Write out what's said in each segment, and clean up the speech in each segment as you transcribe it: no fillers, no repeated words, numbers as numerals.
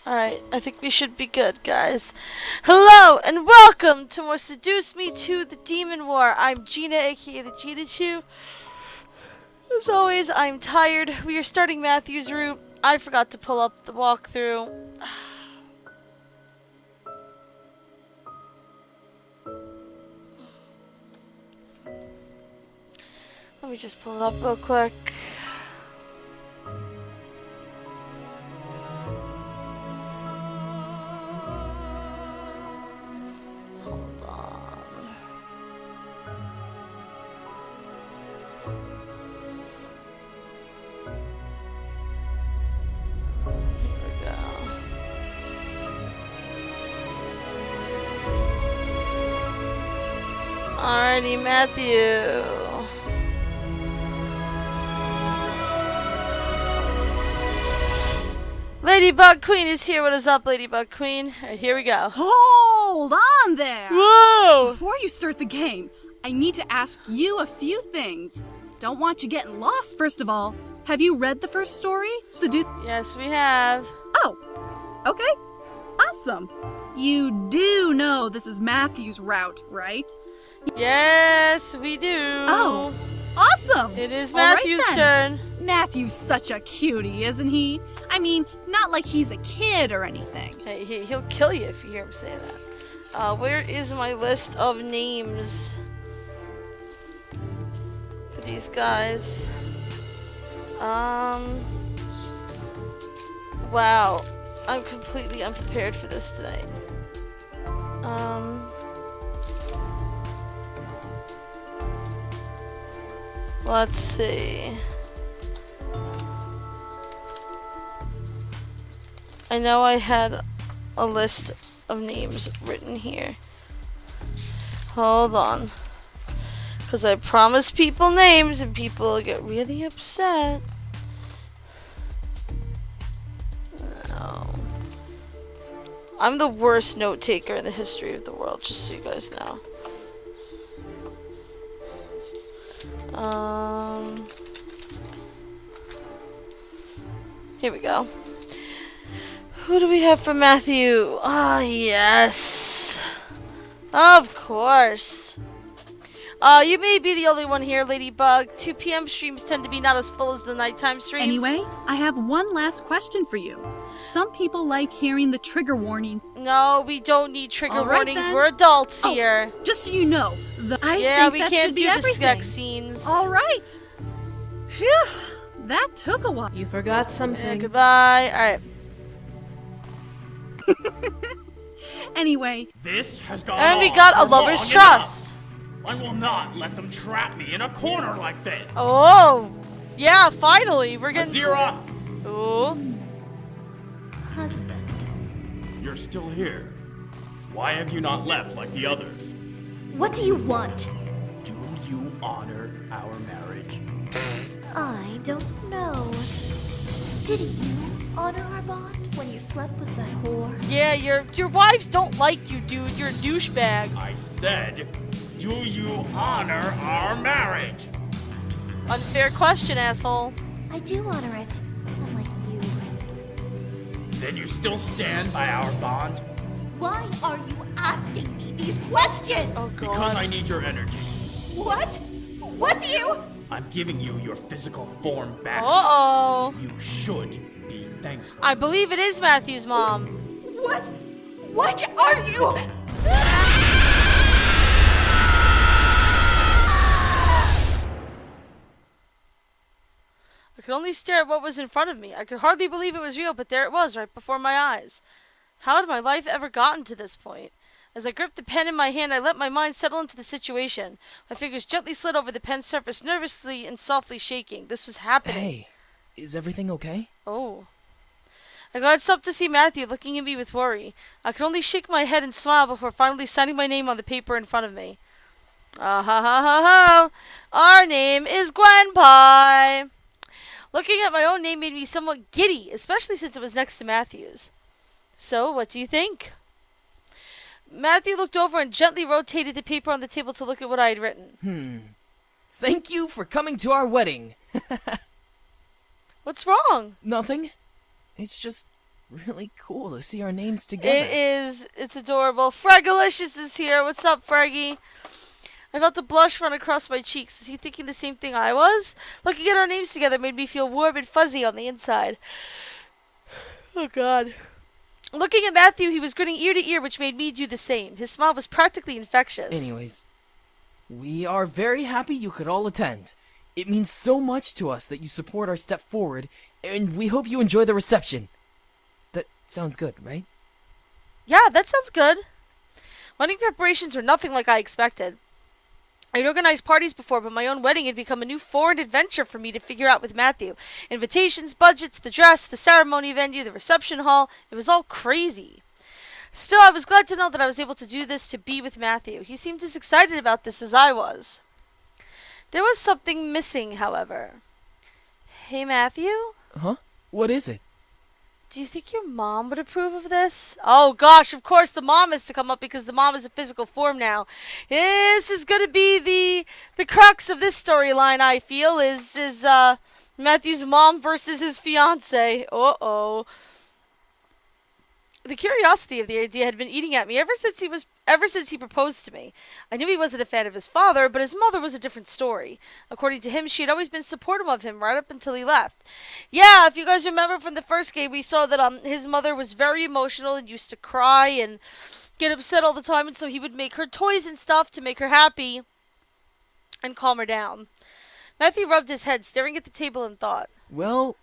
Alright, I think we should be good, guys. Hello, and welcome to more Seduce Me to the Demon War. I'm Gina, aka the Gina Chu. As always, I'm tired. We are starting Matthew's route. I forgot to pull up the walkthrough. Let me just pull it up real quick. Hold on. Here we go. Alrighty, Matthew. Ladybug Queen is here. What is up, Ladybug Queen? Alright, here we go. Hold on there! Whoa! Before you start the game, I need to ask you a few things. Don't want you getting lost, first of all. Have you read the first story, Seduce? Yes, we have. Oh, okay. Awesome. You do know this is Matthew's route, right? Yes, we do. Oh, awesome! It is All right Matthew's then. turn. Matthew's such a cutie, isn't he? I mean, not like he's a kid or anything. Hey, he'll kill you if you hear him say that. Where is my list of names for these guys? Wow. I'm completely unprepared for this tonight. Let's see. I know I had a list of names written here. Hold on. Because I promised people names and people get really upset. No. I'm the worst note taker in the history of the world, just so you guys know. Here we go. Who do we have for Matthew? Ah, yes. Of course. You may be the only one here, Ladybug. 2 p.m. streams tend to be not as full as the nighttime streams. Anyway, I have one last question for you. Some people like hearing the trigger warning. No, we don't need trigger All right, warnings. then. We're adults here. Just so you know, I Yeah, think we that can't should be do the everything. sex scenes. All right. Phew, that took a while. You forgot Yeah, something. goodbye. Alright. Anyway, This has gone And we on got a for lover's long trust. enough. I will not let them trap me in a corner like this. Oh, yeah, finally. We're getting... Azira, Ooh. Husband. you're still here. Why have you not left like the others? What do you want? Do you honor our marriage? I don't know. Did you honor our bond when you slept with that whore? Yeah, your wives don't like you, dude. You're a douchebag. I said, do you honor our marriage? Unfair question, asshole. I do honor it, unlike you. Then you still stand by our bond? Why are you asking me these questions? Oh, Because God. I need your energy. What? What do you... I'm giving you your physical form back. Uh-oh. You should be thankful. I believe it is Matthew's mom. What? What are you... I could only stare at what was in front of me. I could hardly believe it was real, but there it was, right before my eyes. How had my life ever gotten to this point? As I gripped the pen in my hand, I let my mind settle into the situation. My fingers gently slid over the pen's surface, nervously and softly shaking. This was happening. Hey, is everything okay? Oh. I glanced up to see Matthew looking at me with worry. I could only shake my head and smile before finally signing my name on the paper in front of me. Ah ha ha ha ha! Our name is Gwen Pie! Looking at my own name made me somewhat giddy, especially since it was next to Matthew's. So, what do you think? Matthew looked over and gently rotated the paper on the table to look at what I had written. Thank you for coming to our wedding. What's wrong? Nothing. It's just really cool to see our names together. It is. It's adorable. Fragalicious is here. What's up, Fraggy? I felt a blush run across my cheeks. Was he thinking the same thing I was? Looking at our names together made me feel warm and fuzzy on the inside. Oh, God. Looking at Matthew, he was grinning ear to ear, which made me do the same. His smile was practically infectious. Anyways, we are very happy you could all attend. It means so much to us that you support our step forward, and we hope you enjoy the reception. That sounds good, right? Yeah, that sounds good. Wedding preparations were nothing like I expected. I'd organized parties before, but my own wedding had become a new foreign adventure for me to figure out with Matthew. Invitations, budgets, the dress, the ceremony venue, the reception hall. It was all crazy. Still, I was glad to know that I was able to do this to be with Matthew. He seemed as excited about this as I was. There was something missing, however. Hey, Matthew? Huh? What is it? Do you think your mom would approve of this? Oh, gosh, of course the mom is to come up because the mom is a physical form now. This is going to be the crux of this storyline, I feel, is Matthew's mom versus his fiancé. Uh-oh. The curiosity of the idea had been eating at me ever since he proposed to me. I knew he wasn't a fan of his father, but his mother was a different story. According to him, she had always been supportive of him right up until he left. Yeah, if you guys remember from the first game, we saw that his mother was very emotional and used to cry and get upset all the time, and so he would make her toys and stuff to make her happy and calm her down. Matthew rubbed his head, staring at the table in thought. Well,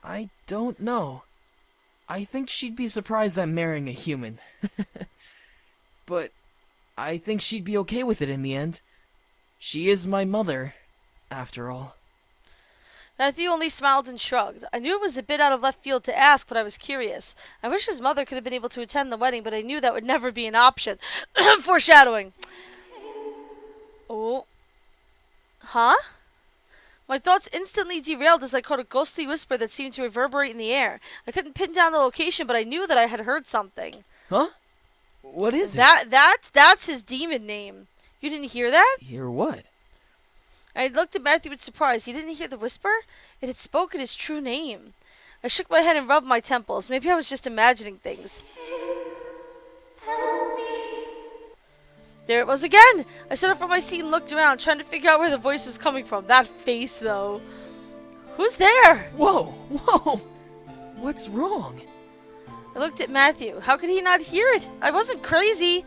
I don't know. I think she'd be surprised I'm marrying a human. But I think she'd be okay with it in the end. She is my mother, after all. Matthew only smiled and shrugged. I knew it was a bit out of left field to ask, but I was curious. I wish his mother could have been able to attend the wedding, but I knew that would never be an option. Foreshadowing. Oh. Huh? My thoughts instantly derailed as I caught a ghostly whisper that seemed to reverberate in the air. I couldn't pin down the location, but I knew that I had heard something. Huh? What is it? That's his demon name. You didn't hear that? Hear what? I looked at Matthew with surprise. He didn't hear the whisper? It had spoken his true name. I shook my head and rubbed my temples. Maybe I was just imagining things. Help me. There it was again! I stood up from my seat and looked around, trying to figure out where the voice was coming from. That face, though. Who's there? Whoa! Whoa! What's wrong? I looked at Matthew. How could he not hear it? I wasn't crazy.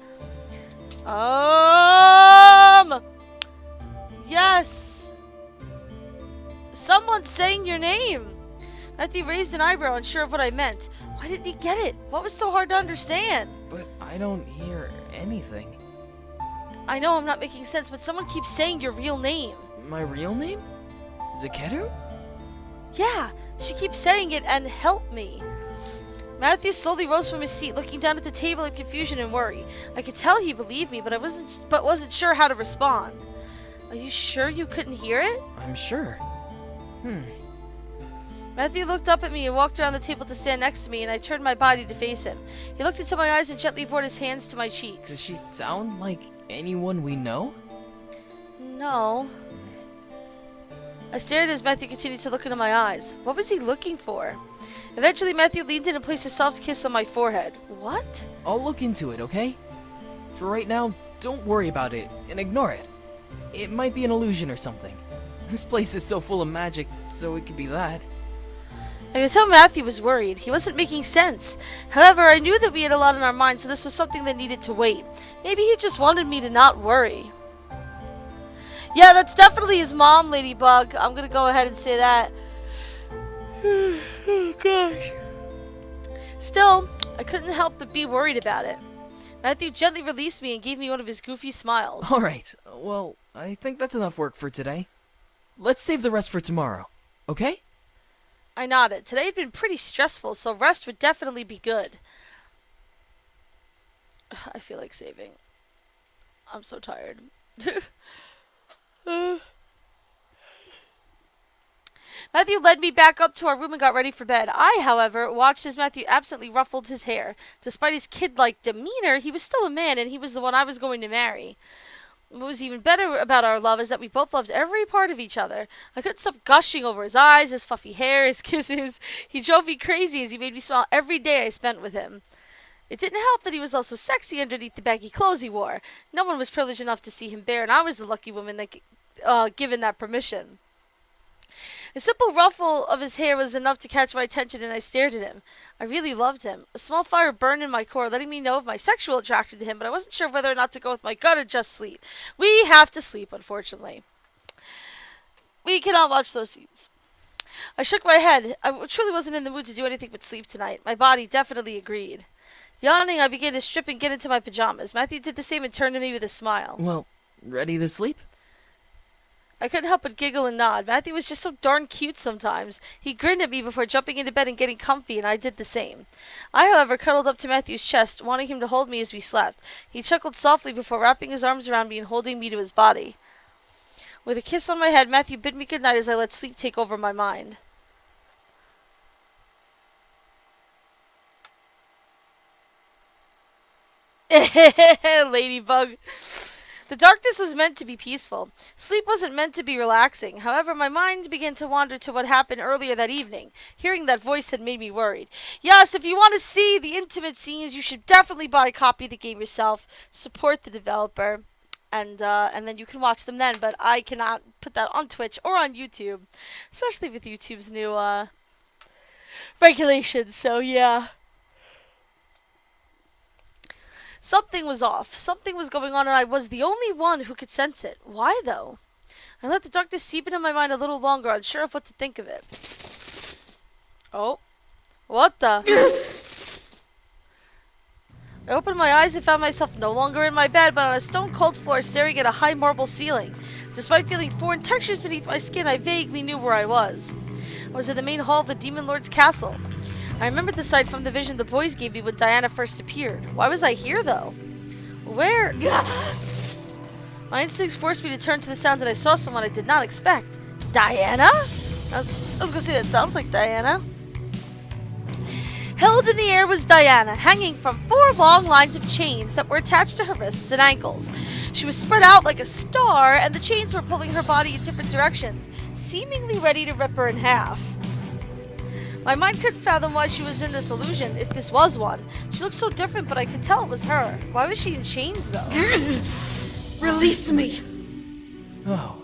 Yes. Someone's saying your name. Matthew raised an eyebrow, unsure of what I meant. Why didn't he get it? What was so hard to understand? But I don't hear anything. I know I'm not making sense, but someone keeps saying your real name. My real name? Zakeru? Yeah, she keeps saying it and help me. Matthew slowly rose from his seat, looking down at the table in confusion and worry. I could tell he believed me, but I wasn't sure how to respond. Are you sure you couldn't hear it? I'm sure. Matthew looked up at me and walked around the table to stand next to me, and I turned my body to face him. He looked into my eyes and gently brought his hands to my cheeks. Does she sound like anyone we know? No. I stared as Matthew continued to look into my eyes. What was he looking for? Eventually, Matthew leaned in and placed a soft kiss on my forehead. What? I'll look into it, okay? For right now, don't worry about it and ignore it. It might be an illusion or something. This place is so full of magic, so it could be that. I could tell Matthew was worried. He wasn't making sense. However, I knew that we had a lot on our minds, so this was something that needed to wait. Maybe he just wanted me to not worry. Yeah, that's definitely his mom, Ladybug. I'm gonna go ahead and say that. Oh, gosh. Still, I couldn't help but be worried about it. Matthew gently released me and gave me one of his goofy smiles. Alright, well, I think that's enough work for today. Let's save the rest for tomorrow, okay? I nodded. Today had been pretty stressful, so rest would definitely be good. I feel like saving. I'm so tired. Matthew led me back up to our room and got ready for bed. I, however, watched as Matthew absently ruffled his hair. Despite his kid-like demeanor, he was still a man, and he was the one I was going to marry. What was even better about our love is that we both loved every part of each other. I couldn't stop gushing over his eyes, his fluffy hair, his kisses. He drove me crazy as he made me smile every day I spent with him. It didn't help that he was also sexy underneath the baggy clothes he wore. No one was privileged enough to see him bare, and I was the lucky woman that given that permission. A simple ruffle of his hair was enough to catch my attention, and I stared at him. I really loved him. A small fire burned in my core, letting me know of my sexual attraction to him, but I wasn't sure whether or not to go with my gut or just sleep. We have to sleep, unfortunately. We cannot watch those scenes. I shook my head. I truly wasn't in the mood to do anything but sleep tonight. My body definitely agreed. Yawning, I began to strip and get into my pajamas. Matthew did the same and turned to me with a smile. Well, ready to sleep? I couldn't help but giggle and nod. Matthew was just so darn cute sometimes. He grinned at me before jumping into bed and getting comfy, and I did the same. I, however, cuddled up to Matthew's chest, wanting him to hold me as we slept. He chuckled softly before wrapping his arms around me and holding me to his body. With a kiss on my head, Matthew bid me good night as I let sleep take over my mind. Ladybug. The darkness was meant to be peaceful. Sleep wasn't meant to be relaxing. However, my mind began to wander to what happened earlier that evening. Hearing that voice had made me worried. Yes, if you want to see the intimate scenes, you should definitely buy a copy of the game yourself. Support the developer. And then you can watch them then. But I cannot put that on Twitch or on YouTube. Especially with YouTube's new regulations. So, yeah. Something was off. Something was going on, and I was the only one who could sense it. Why, though? I let the darkness seep into my mind a little longer, unsure of what to think of it. Oh. What the? I opened my eyes and found myself no longer in my bed, but on a stone-cold floor staring at a high marble ceiling. Despite feeling foreign textures beneath my skin, I vaguely knew where I was. I was in the main hall of the Demon Lord's castle. I remembered the sight from the vision the boys gave me when Diana first appeared. Why was I here, though? Where? My instincts forced me to turn to the sound, and I saw someone I did not expect. Diana? I was gonna say, that sounds like Diana. Held in the air was Diana, hanging from 4 long lines of chains that were attached to her wrists and ankles. She was spread out like a star, and the chains were pulling her body in different directions, seemingly ready to rip her in half. My mind couldn't fathom why she was in this illusion, if this was one. She looked so different, but I could tell it was her. Why was she in chains, though? Release me! Oh,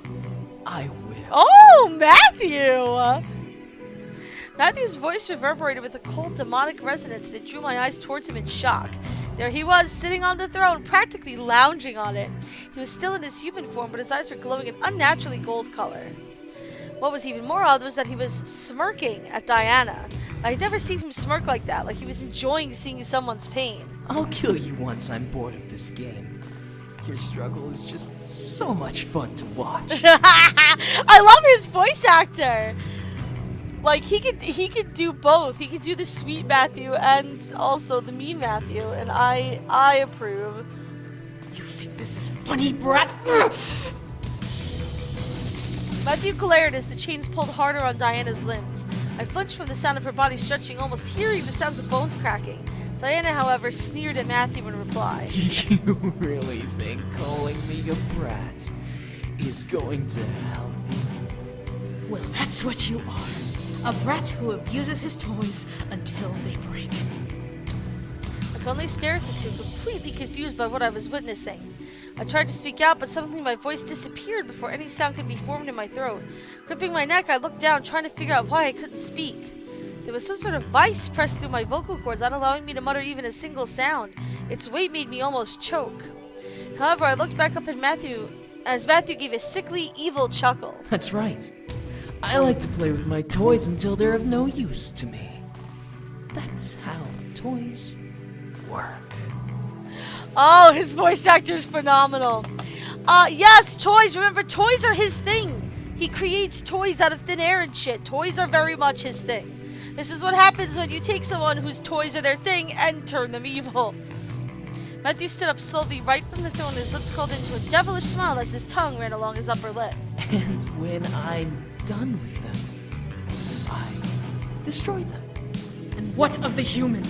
I will. Oh, Matthew! Matthew's voice reverberated with a cold, demonic resonance, and it drew my eyes towards him in shock. There he was, sitting on the throne, practically lounging on it. He was still in his human form, but his eyes were glowing an unnaturally gold color. What was even more odd was that he was smirking at Diana. I had never seen him smirk like that, like he was enjoying seeing someone's pain. I'll kill you once I'm bored of this game. Your struggle is just so much fun to watch. I love his voice actor. Like, he could do both. He could do the sweet Matthew and also the mean Matthew, and I approve. You think this is funny, brat? Matthew glared as the chains pulled harder on Diana's limbs. I flinched from the sound of her body stretching, almost hearing the sounds of bones cracking. Diana, however, sneered at Matthew in reply. Do you really think calling me a brat is going to help you? Well, that's what you are. A brat who abuses his toys until they break. I could only stare at the two, completely confused by what I was witnessing. I tried to speak out, but suddenly my voice disappeared before any sound could be formed in my throat. Gripping my neck, I looked down, trying to figure out why I couldn't speak. There was some sort of vice pressed through my vocal cords, not allowing me to mutter even a single sound. Its weight made me almost choke. However, I looked back up at Matthew, as Matthew gave a sickly, evil chuckle. That's right. I like to play with my toys until they're of no use to me. That's how toys work. Oh, his voice actor's phenomenal. Yes, toys. Remember, toys are his thing. He creates toys out of thin air and shit. Toys are very much his thing. This is what happens when you take someone whose toys are their thing and turn them evil. Matthew stood up slowly right from the throne, his lips curled into a devilish smile as his tongue ran along his upper lip. And when I'm done with them, I destroy them. And what of the human?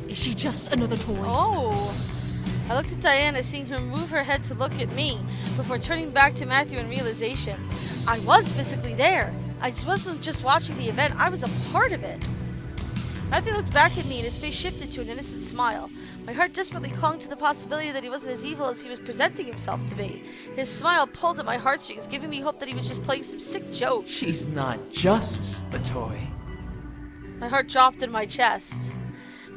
Is she just another toy? Oh. I looked at Diana, seeing her move her head to look at me, before turning back to Matthew in realization. I was physically there. I wasn't just watching the event, I was a part of it. Matthew looked back at me and his face shifted to an innocent smile. My heart desperately clung to the possibility that he wasn't as evil as he was presenting himself to be. His smile pulled at my heartstrings, giving me hope that he was just playing some sick joke. She's not just a toy. My heart dropped in my chest.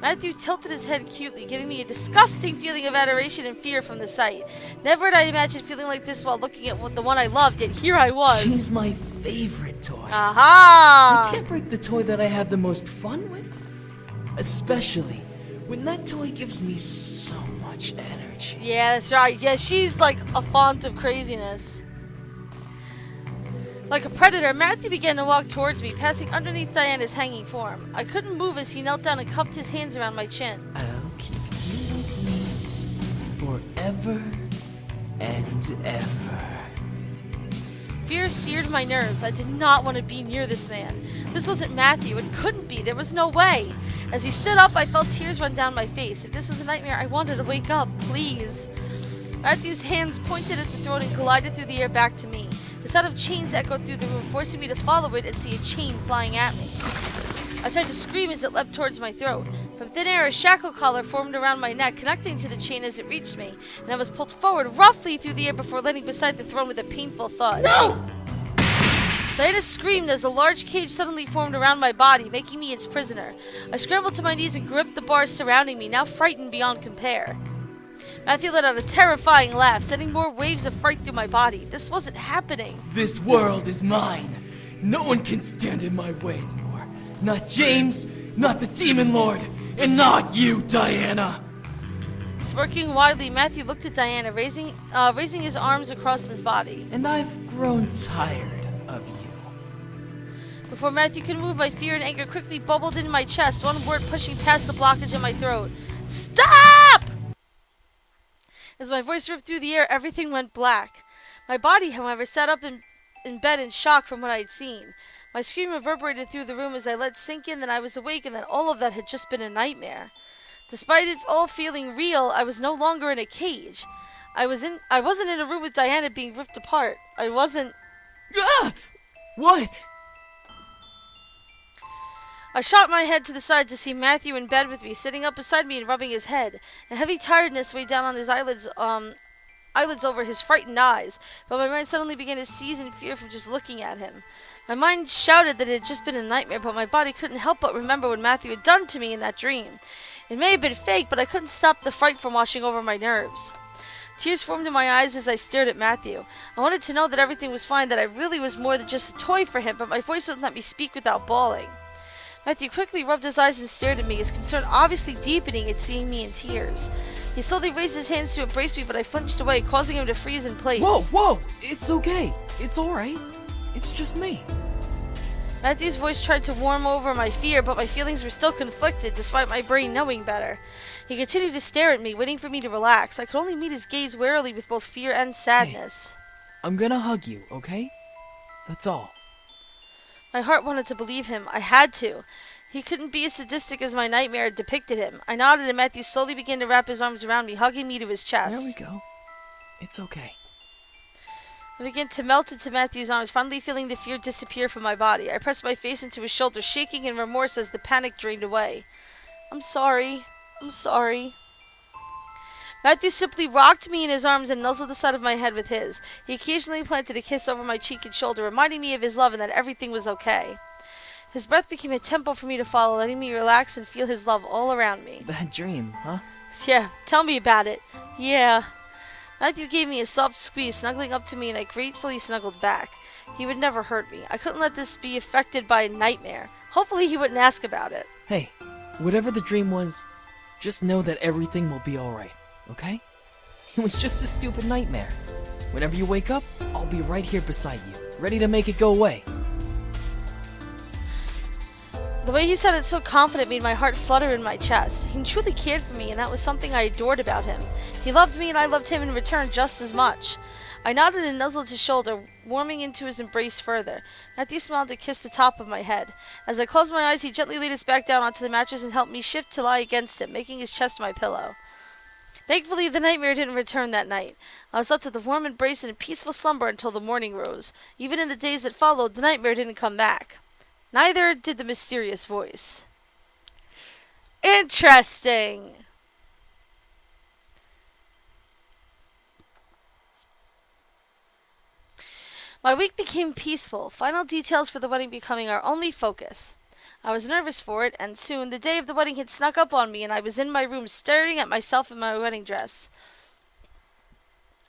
Matthew tilted his head cutely, giving me a disgusting feeling of adoration and fear from the sight. Never had I imagined feeling like this while looking at the one I loved, yet here I was. She's my favorite toy. Aha! I can't break the toy that I have the most fun with. Especially when that toy gives me so much energy. Yeah, that's right. Yeah, she's like a font of craziness. Like a predator, Matthew began to walk towards me, passing underneath Diana's hanging form. I couldn't move as he knelt down and cupped his hands around my chin. I'll keep you with me forever and ever. Fear seared my nerves. I did not want to be near this man. This wasn't Matthew. It couldn't be. There was no way. As he stood up, I felt tears run down my face. If this was a nightmare, I wanted to wake up. Please. Matthew's hands pointed at the throne and collided through the air back to me. The sound of chains echoed through the room, forcing me to follow it and see a chain flying at me. I tried to scream as it leapt towards my throat. From thin air, a shackle collar formed around my neck, connecting to the chain as it reached me, and I was pulled forward roughly through the air before landing beside the throne with a painful thud. No! Diana screamed as a large cage suddenly formed around my body, making me its prisoner. I scrambled to my knees and gripped the bars surrounding me, now frightened beyond compare. Matthew let out a terrifying laugh, sending more waves of fright through my body. This wasn't happening. This world is mine. No one can stand in my way anymore. Not James, not the Demon Lord, and not you, Diana. Smirking widely, Matthew looked at Diana, raising his arms across his body. And I've grown tired of you. Before Matthew could move, my fear and anger quickly bubbled into my chest, one word pushing past the blockage in my throat. Stop! As my voice ripped through the air, everything went black. My body, however, sat up in bed in shock from what I had seen. My scream reverberated through the room as I let it sink in that I was awake and that all of that had just been a nightmare. Despite it all feeling real, I was no longer in a cage. I wasn't in a room with Diana being ripped apart. I wasn't... Ah! What? I shot my head to the side to see Matthew in bed with me, sitting up beside me and rubbing his head. A heavy tiredness weighed down on his eyelids over his frightened eyes, but my mind suddenly began to seize in fear from just looking at him. My mind shouted that it had just been a nightmare, but my body couldn't help but remember what Matthew had done to me in that dream. It may have been fake, but I couldn't stop the fright from washing over my nerves. Tears formed in my eyes as I stared at Matthew. I wanted to know that everything was fine, that I really was more than just a toy for him, but my voice wouldn't let me speak without bawling. Matthew quickly rubbed his eyes and stared at me, his concern obviously deepening at seeing me in tears. He slowly raised his hands to embrace me, but I flinched away, causing him to freeze in place. Whoa! It's okay. It's alright. It's just me. Matthew's voice tried to warm over my fear, but my feelings were still conflicted, despite my brain knowing better. He continued to stare at me, waiting for me to relax. I could only meet his gaze warily with both fear and sadness. Hey, I'm gonna hug you, okay? That's all. My heart wanted to believe him. I had to. He couldn't be as sadistic as my nightmare had depicted him. I nodded and Matthew slowly began to wrap his arms around me, hugging me to his chest. There we go. It's okay. I began to melt into Matthew's arms, finally feeling the fear disappear from my body. I pressed my face into his shoulder, shaking in remorse as the panic drained away. I'm sorry. Matthew simply rocked me in his arms and nuzzled the side of my head with his. He occasionally planted a kiss over my cheek and shoulder, reminding me of his love and that everything was okay. His breath became a tempo for me to follow, letting me relax and feel his love all around me. Bad dream, huh? Yeah, tell me about it. Yeah. Matthew gave me a soft squeeze, snuggling up to me, and I gratefully snuggled back. He would never hurt me. I couldn't let this be affected by a nightmare. Hopefully he wouldn't ask about it. Hey, whatever the dream was, just know that everything will be alright, okay? It was just a stupid nightmare. Whenever you wake up, I'll be right here beside you, ready to make it go away. The way he said it so confident made my heart flutter in my chest. He truly cared for me, and that was something I adored about him. He loved me, and I loved him in return just as much. I nodded and nuzzled his shoulder, warming into his embrace further. Matthew smiled and kissed the top of my head. As I closed my eyes, he gently laid us back down onto the mattress and helped me shift to lie against him, making his chest my pillow. Thankfully, the nightmare didn't return that night. I was left with a warm embrace and a peaceful slumber until the morning rose. Even in the days that followed, the nightmare didn't come back. Neither did the mysterious voice. Interesting. My week became peaceful, final details for the wedding becoming our only focus. I was nervous for it, and soon the day of the wedding had snuck up on me, and I was in my room staring at myself in my wedding dress.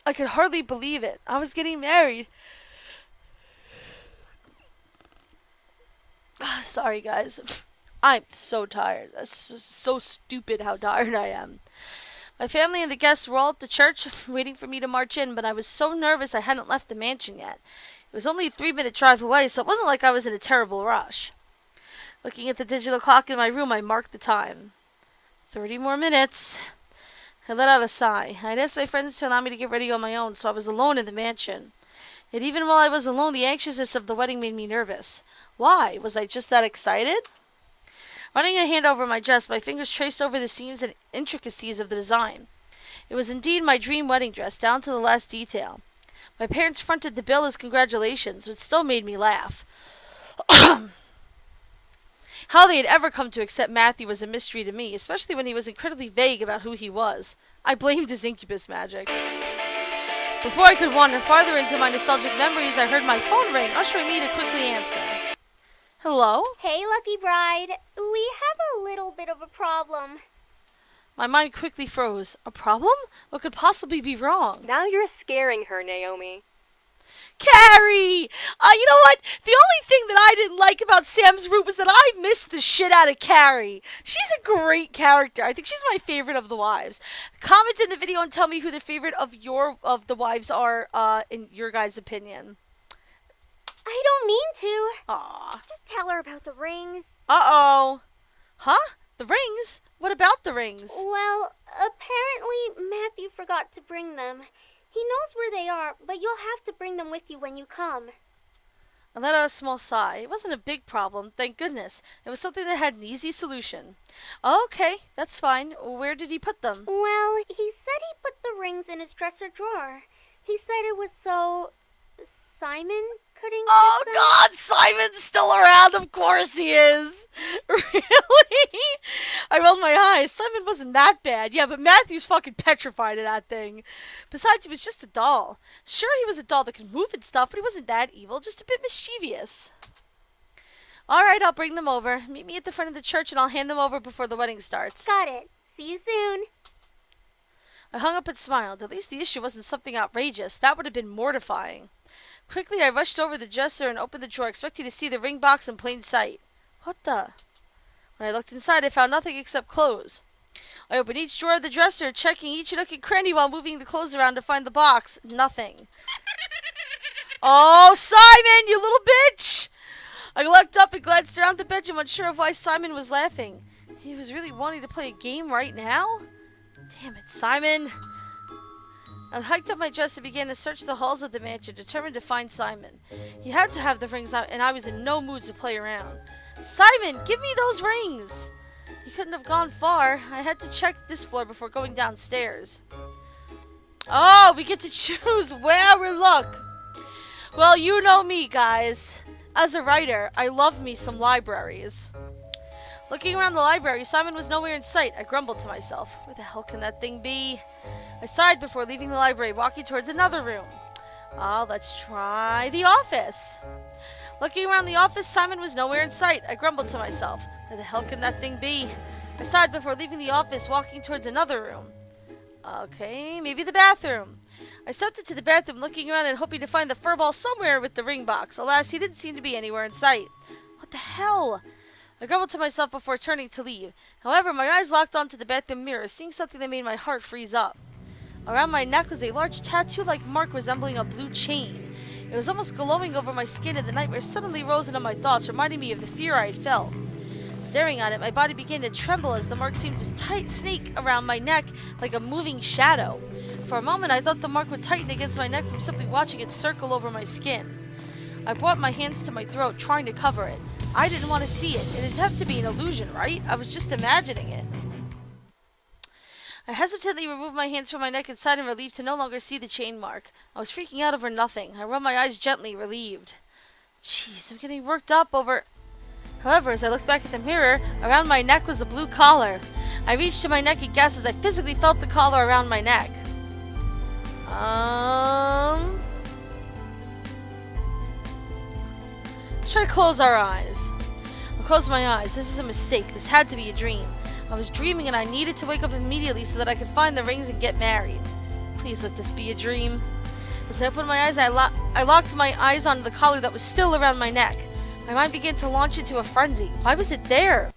I could hardly believe it. I was getting married. Sorry, guys. I'm so tired. That's just so stupid how tired I am. My family and the guests were all at the church waiting for me to march in, but I was so nervous I hadn't left the mansion yet. It was only a 3-minute drive away, so it wasn't like I was in a terrible rush. Looking at the digital clock in my room, I marked the time. 30 more minutes. I let out a sigh. I'd asked my friends to allow me to get ready on my own, so I was alone in the mansion. Yet even while I was alone, the anxiousness of the wedding made me nervous. Why? Was I just that excited? Running a hand over my dress, my fingers traced over the seams and intricacies of the design. It was indeed my dream wedding dress, down to the last detail. My parents fronted the bill as congratulations, which still made me laugh. How they had ever come to accept Matthew was a mystery to me, especially when he was incredibly vague about who he was. I blamed his incubus magic. Before I could wander farther into my nostalgic memories, I heard my phone ring, ushering me to quickly answer. Hello? Hey, Lucky Bride. We have a little bit of a problem. My mind quickly froze. A problem? What could possibly be wrong? Now you're scaring her, Naomi. Carrie! You know what? The only thing that I didn't like about Sam's route was that I missed the shit out of Carrie. She's a great character. I think she's my favorite of the wives. Comment in the video and tell me who the favorite of the wives are, in your guys' opinion. I don't mean to. Aw. Just tell her about the rings. Uh-oh. Huh? The rings? What about the rings? Well, apparently Matthew forgot to bring them. He knows where they are, but you'll have to bring them with you when you come. I let out a small sigh. It wasn't a big problem, thank goodness. It was something that had an easy solution. Okay, that's fine. Where did he put them? Well, he said he put the rings in his dresser drawer. He said it was so Simon couldn't Oh get them. God, Simon's still around. Of course he is. Really? I rolled my eyes. Simon wasn't that bad. Yeah, but Matthew's fucking petrified of that thing. Besides, he was just a doll. Sure, he was a doll that could move and stuff, but he wasn't that evil. Just a bit mischievous. All right, I'll bring them over. Meet me at the front of the church, and I'll hand them over before the wedding starts. Got it. See you soon. I hung up and smiled. At least the issue wasn't something outrageous. That would have been mortifying. Quickly, I rushed over the dresser and opened the drawer, expecting to see the ring box in plain sight. What the? When I looked inside, I found nothing except clothes. I opened each drawer of the dresser, checking each nook and cranny while moving the clothes around to find the box. Nothing. Oh, Simon, you little bitch! I looked up and glanced around the bedroom, unsure of why Simon was laughing. He was really wanting to play a game right now? Damn it, Simon. I hiked up my dress and began to search the halls of the mansion, determined to find Simon. He had to have the rings out, and I was in no mood to play around. Simon, give me those rings! He couldn't have gone far. I had to check this floor before going downstairs. Oh, we get to choose where we look. Well, you know me, guys. As a writer, I love me some libraries. Looking around the library, Simon was nowhere in sight. I grumbled to myself. Where the hell can that thing be? I sighed before leaving the library, walking towards another room. Let's try the office. Looking around the office, Simon was nowhere in sight. I grumbled to myself. Where the hell can that thing be? I sighed before leaving the office, walking towards another room. Okay, maybe the bathroom. I stepped into the bathroom, looking around and hoping to find the furball somewhere with the ring box. Alas, he didn't seem to be anywhere in sight. What the hell? I grumbled to myself before turning to leave. However, my eyes locked onto the bathroom mirror, seeing something that made my heart freeze up. Around my neck was a large tattoo-like mark resembling a blue chain. It was almost glowing over my skin, and the nightmare suddenly rose into my thoughts, reminding me of the fear I had felt. Staring at it, my body began to tremble as the mark seemed to snake around my neck like a moving shadow. For a moment, I thought the mark would tighten against my neck from simply watching it circle over my skin. I brought my hands to my throat, trying to cover it. I didn't want to see it. It'd have to be an illusion, right? I was just imagining it. I hesitantly removed my hands from my neck and sighed in relief to no longer see the chain mark. I was freaking out over nothing. I rubbed my eyes gently, relieved. Jeez, I'm getting worked up over... However, as I looked back at the mirror, around my neck was a blue collar. I reached to my neck and gasped as I physically felt the collar around my neck. Let's try to close our eyes. I closed my eyes. This was a mistake. This had to be a dream. I was dreaming and I needed to wake up immediately so that I could find the rings and get married. Please let this be a dream. As I opened my eyes, I locked my eyes onto the collar that was still around my neck. My mind began to launch into a frenzy. Why was it there?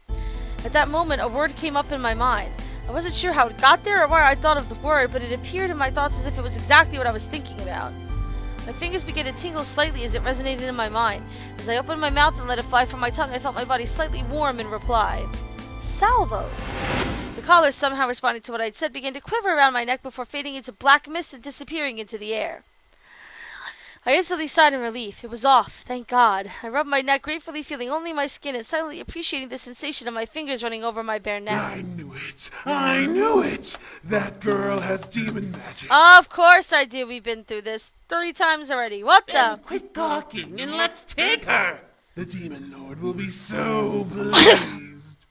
At that moment, a word came up in my mind. I wasn't sure how it got there or why I thought of the word, but it appeared in my thoughts as if it was exactly what I was thinking about. My fingers began to tingle slightly as it resonated in my mind. As I opened my mouth and let it fly from my tongue, I felt my body slightly warm in reply. Salvo. The collar, somehow responding to what I'd said, began to quiver around my neck before fading into black mist and disappearing into the air. I instantly sighed in relief. It was off, thank God. I rubbed my neck, gratefully feeling only my skin and silently appreciating the sensation of my fingers running over my bare neck. I knew it. I knew it. That girl has demon magic. Of course I do. We've been through this 3 times already. What the? Quit talking and let's take her. The demon lord will be so pleased.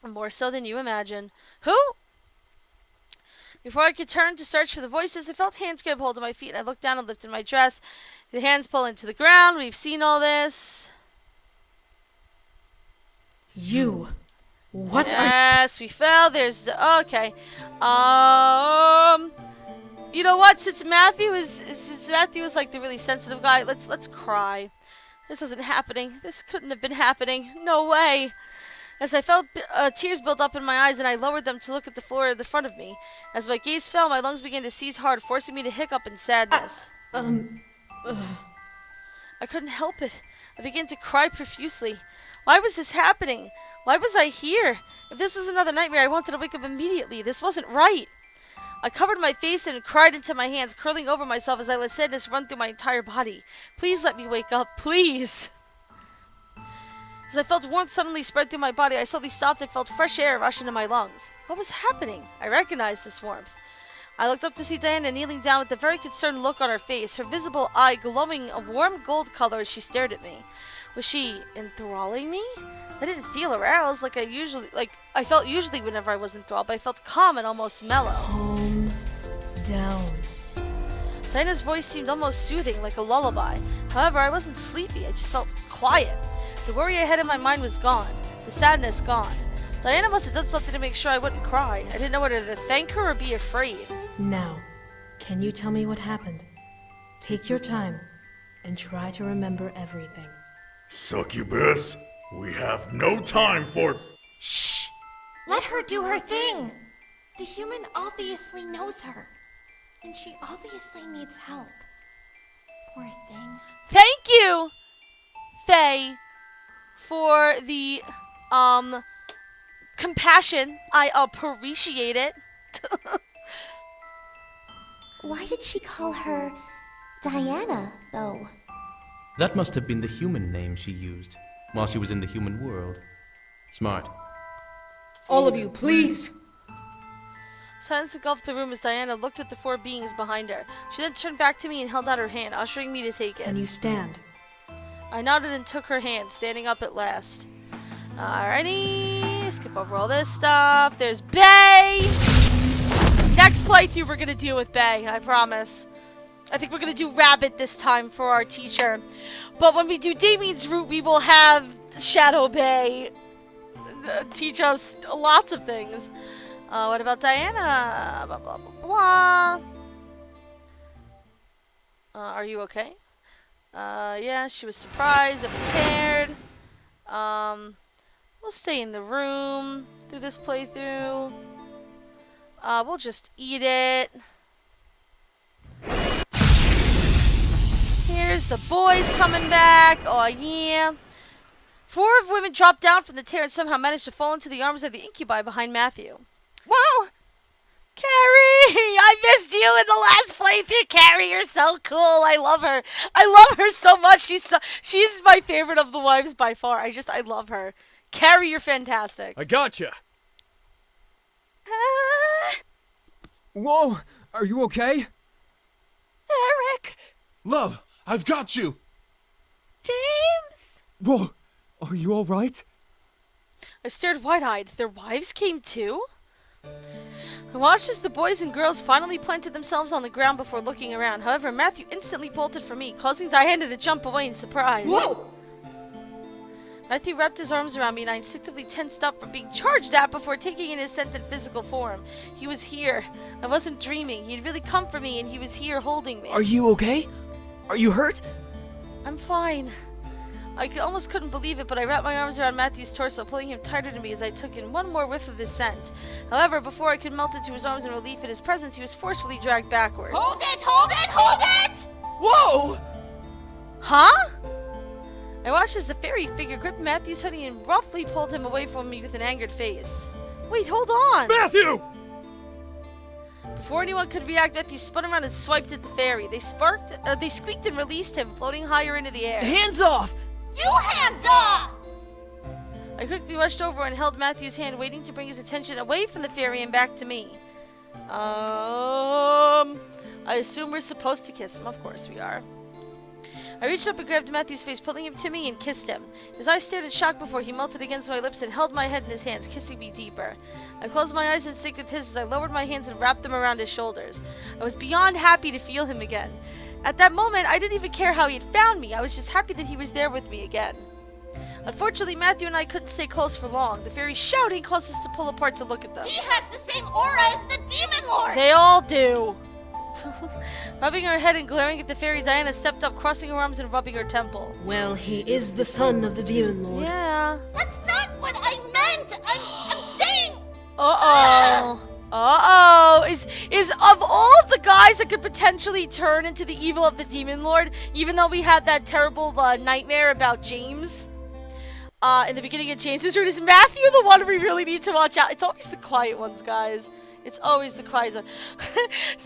More so than you imagine. Who? Before I could turn to search for the voices, I felt hands grab hold of my feet, and I looked down and lifted my dress. The hands pull into the ground. We've seen all this. You. What Yes, we fell. There's the... Okay. You know what? Since Matthew is like the really sensitive guy, let's cry. This wasn't happening. This couldn't have been happening. No way. As I felt tears build up in my eyes and I lowered them to look at the floor in the front of me. As my gaze fell, my lungs began to seize hard, forcing me to hiccup in sadness. I couldn't help it. I began to cry profusely. Why was this happening? Why was I here? If this was another nightmare, I wanted to wake up immediately. This wasn't right. I covered my face and cried into my hands, curling over myself as I let sadness run through my entire body. Please let me wake up, please. As I felt warmth suddenly spread through my body, I slowly stopped and felt fresh air rush into my lungs. What was happening? I recognized this warmth. I looked up to see Diana kneeling down with a very concerned look on her face, her visible eye glowing a warm gold color as she stared at me. Was she enthralling me? I didn't feel aroused like I felt usually whenever I was enthralled, but I felt calm and almost mellow. Calm down. Diana's voice seemed almost soothing, like a lullaby. However, I wasn't sleepy, I just felt quiet. The worry I had in my mind was gone. The sadness gone. Diana must have done something to make sure I wouldn't cry. I didn't know whether to thank her or be afraid. Now, can you tell me what happened? Take your time and try to remember everything. Succubus, we have no time for... Shh! Let her do her thing! The human obviously knows her. And she obviously needs help. Poor thing. Thank you, Faye, for the, compassion. I appreciate it. Why did she call her Diana, though? That must have been the human name she used while she was in the human world. Smart. All of you, please! Silence engulfed the room as Diana looked at the 4 beings behind her. She then turned back to me and held out her hand, ushering me to take it. Can you stand? I nodded and took her hand, standing up at last. Alrighty, skip over all this stuff. There's Bae! Next playthrough we're gonna deal with Bae, I promise. I think we're gonna do Rabbit this time for our teacher. But when we do Damien's route, we will have Shadow Bae teach us lots of things. What about Diana? Blah, blah, blah, blah. Are you okay? Yeah, she was surprised that we cared. We'll stay in the room through this playthrough. We'll just eat it. Here's the boys coming back. Oh, yeah. 4 of women dropped down from the tear and somehow managed to fall into the arms of the incubi behind Matthew. Whoa! Carrie! I missed you in the last playthrough, Carrie. You're so cool. I love her. I love her so much. She's my favorite of the wives by far. I love her. Carrie, you're fantastic. I gotcha. Whoa! Are you okay? Eric! Love, I've got you! James! Whoa! Are you alright? I stared wide-eyed. Their wives came too? I watched as the boys and girls finally planted themselves on the ground before looking around. However, Matthew instantly bolted for me, causing Diana to jump away in surprise. Whoa! Matthew wrapped his arms around me and I instinctively tensed up from being charged at before taking in his scented physical form. He was here. I wasn't dreaming. He had really come for me and he was here holding me. Are you okay? Are you hurt? I'm fine. I almost couldn't believe it, but I wrapped my arms around Matthew's torso, pulling him tighter to me as I took in one more whiff of his scent. However, before I could melt into his arms in relief at his presence, he was forcefully dragged backwards. Hold it! Hold it! Hold it! Whoa! Huh? I watched as the fairy figure gripped Matthew's hoodie and roughly pulled him away from me with an angered face. Wait, hold on! Matthew! Before anyone could react, Matthew spun around and swiped at the fairy. They squeaked and released him, floating higher into the air. Hands off! You hands off! I quickly rushed over and held Matthew's hand, waiting to bring his attention away from the fairy and back to me. I assume we're supposed to kiss him. Of course we are. I reached up and grabbed Matthew's face, pulling him to me and kissed him. His eyes stared in shock before he melted against my lips and held my head in his hands, kissing me deeper. I closed my eyes in sync with his as I lowered my hands and wrapped them around his shoulders. I was beyond happy to feel him again. At that moment, I didn't even care how he had found me. I was just happy that he was there with me again. Unfortunately, Matthew and I couldn't stay close for long. The fairy shouting caused us to pull apart to look at them. He has the same aura as the Demon Lord! They all do. Rubbing her head and glaring at the fairy, Diana stepped up, crossing her arms and rubbing her temple. Well, he is the son of the Demon Lord. Yeah. That's not what I meant! I'm saying... Uh-oh. Uh-oh. Is of all of the guys that could potentially turn into the evil of the Demon Lord, even though we had that terrible nightmare about James, in the beginning of James's route, is Matthew the one we really need to watch out? It's always the quiet ones, guys. It's always the quiet ones.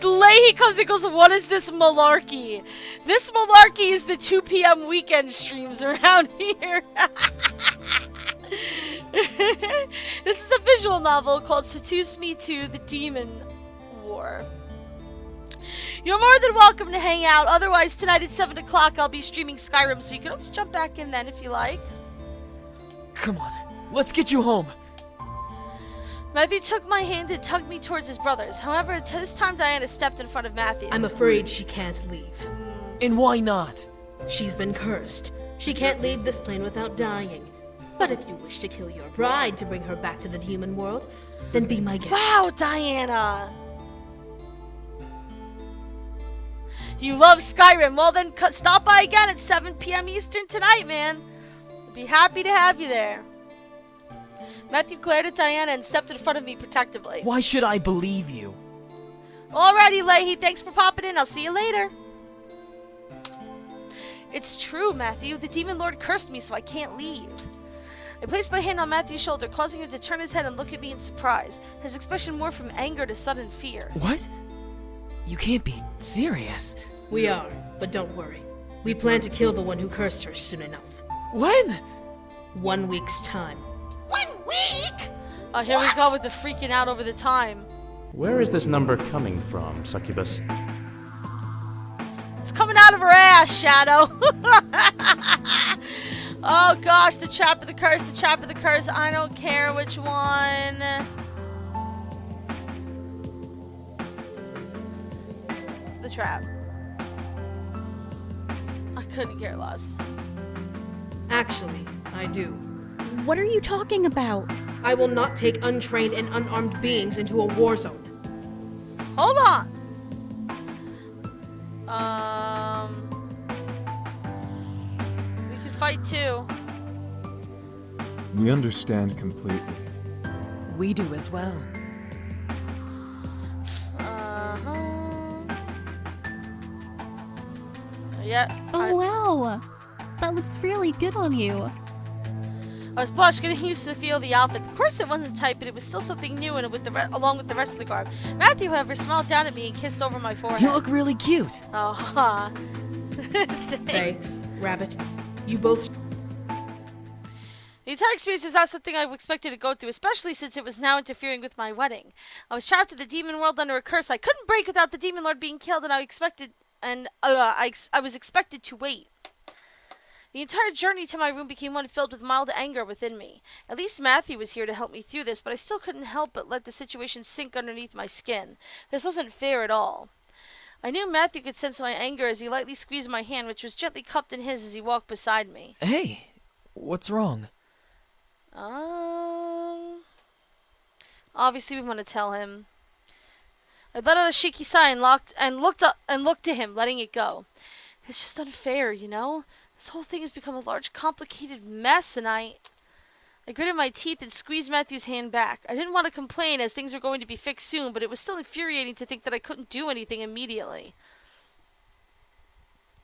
Leahy comes and goes, what is this malarkey? This malarkey is the 2 p.m. weekend streams around here. This is a visual novel called Seduce Me to the Demon War. You're more than welcome to hang out. Otherwise, tonight at 7 o'clock, I'll be streaming Skyrim, so you can always jump back in then if you like. Come on, let's get you home. Matthew took my hand and tugged me towards his brothers. However, this time Diana stepped in front of Matthew. I'm afraid she can't leave. And why not? She's been cursed. She can't leave this plane without dying. But if you wish to kill your bride to bring her back to the human world, then be my guest. Wow, Diana! You love Skyrim. Well then, stop by again at 7 p.m. Eastern tonight, man. I'll be happy to have you there. Matthew glared at Diana and stepped in front of me protectively. Why should I believe you? Alrighty, Leahy. Thanks for popping in. I'll see you later. It's true, Matthew. The Demon Lord cursed me, so I can't leave. I placed my hand on Matthew's shoulder, causing him to turn his head and look at me in surprise, his expression more from anger to sudden fear. What? You can't be serious. We are, but don't worry. We plan to kill the one who cursed her soon enough. When? 1 week's time. 1 week? Oh, here we go with the freaking out over the time. Where is this number coming from, Succubus? It's coming out of her ass, Shadow. Oh gosh, the trap of the curse, the trap of the curse. I don't care which one. The trap. I couldn't care less. Actually, I do. What are you talking about? I will not take untrained and unarmed beings into a war zone. Hold on. We can fight too. We understand completely. We do as well. Yeah. Oh, wow. That looks really good on you. I was blushed, getting used to the feel of the outfit. Of course it wasn't tight, but it was still something new and along with the rest of the garb. Matthew, however, smiled down at me and kissed over my forehead. You look really cute. Oh, Thanks, Rabbit. You both... They The entire experience was not something I expected to go through, especially since it was now interfering with my wedding. I was trapped in the demon world under a curse I couldn't break without the demon lord being killed, and I was expected to wait. The entire journey to my room became one filled with mild anger within me. At least Matthew was here to help me through this, but I still couldn't help but let the situation sink underneath my skin. This wasn't fair at all. I knew Matthew could sense my anger as he lightly squeezed my hand, which was gently cupped in his as he walked beside me. Hey, what's wrong? Obviously we want to tell him. I let out a shaky sigh and looked to him, letting it go. It's just unfair, you know? This whole thing has become a large, complicated mess, and I gritted my teeth and squeezed Matthew's hand back. I didn't want to complain, as things were going to be fixed soon, but it was still infuriating to think that I couldn't do anything immediately.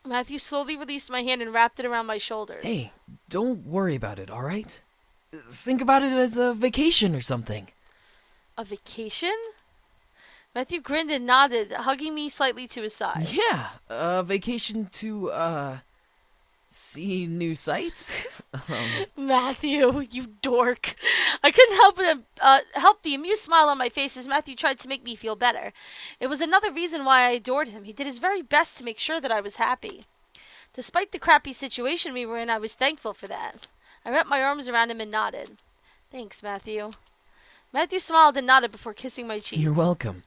Matthew slowly released my hand and wrapped it around my shoulders. Hey, don't worry about it, alright? Think about it as a vacation or something. A vacation? Matthew grinned and nodded, hugging me slightly to his side. Yeah, a vacation to, see new sights? Matthew, you dork. I couldn't help the amused smile on my face as Matthew tried to make me feel better. It was another reason why I adored him. He did his very best to make sure that I was happy. Despite the crappy situation we were in, I was thankful for that. I wrapped my arms around him and nodded. Thanks, Matthew. Matthew smiled and nodded before kissing my cheek. You're welcome.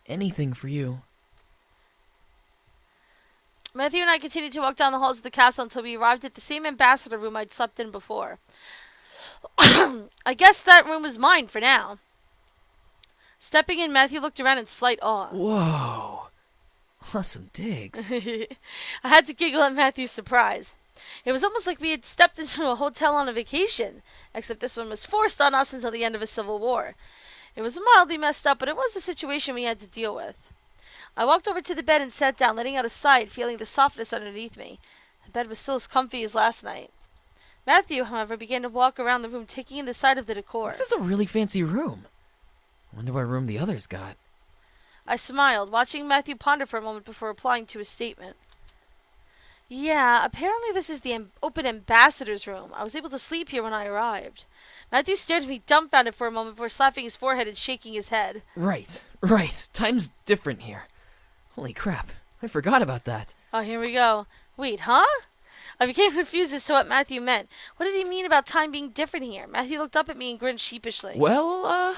Anything for you. Matthew and I continued to walk down the halls of the castle until we arrived at the same ambassador room I'd slept in before. I guess that room was mine for now. Stepping in, Matthew looked around in slight awe. Whoa. Awesome digs. I had to giggle at Matthew's surprise. It was almost like we had stepped into a hotel on a vacation, except this one was forced on us until the end of a civil war. It was mildly messed up, but it was a situation we had to deal with. I walked over to the bed and sat down, letting out a sigh and feeling the softness underneath me. The bed was still as comfy as last night. Matthew, however, began to walk around the room, taking in the sight of the decor. This is a really fancy room. Wonder what room the others got. I smiled, watching Matthew ponder for a moment before replying to his statement. Yeah, apparently this is the open ambassador's room. I was able to sleep here when I arrived. Matthew stared at me dumbfounded for a moment before slapping his forehead and shaking his head. Right. Time's different here. Holy crap, I forgot about that. Oh, here we go. Wait, huh? I became confused as to what Matthew meant. What did he mean about time being different here? Matthew looked up at me and grinned sheepishly. Well,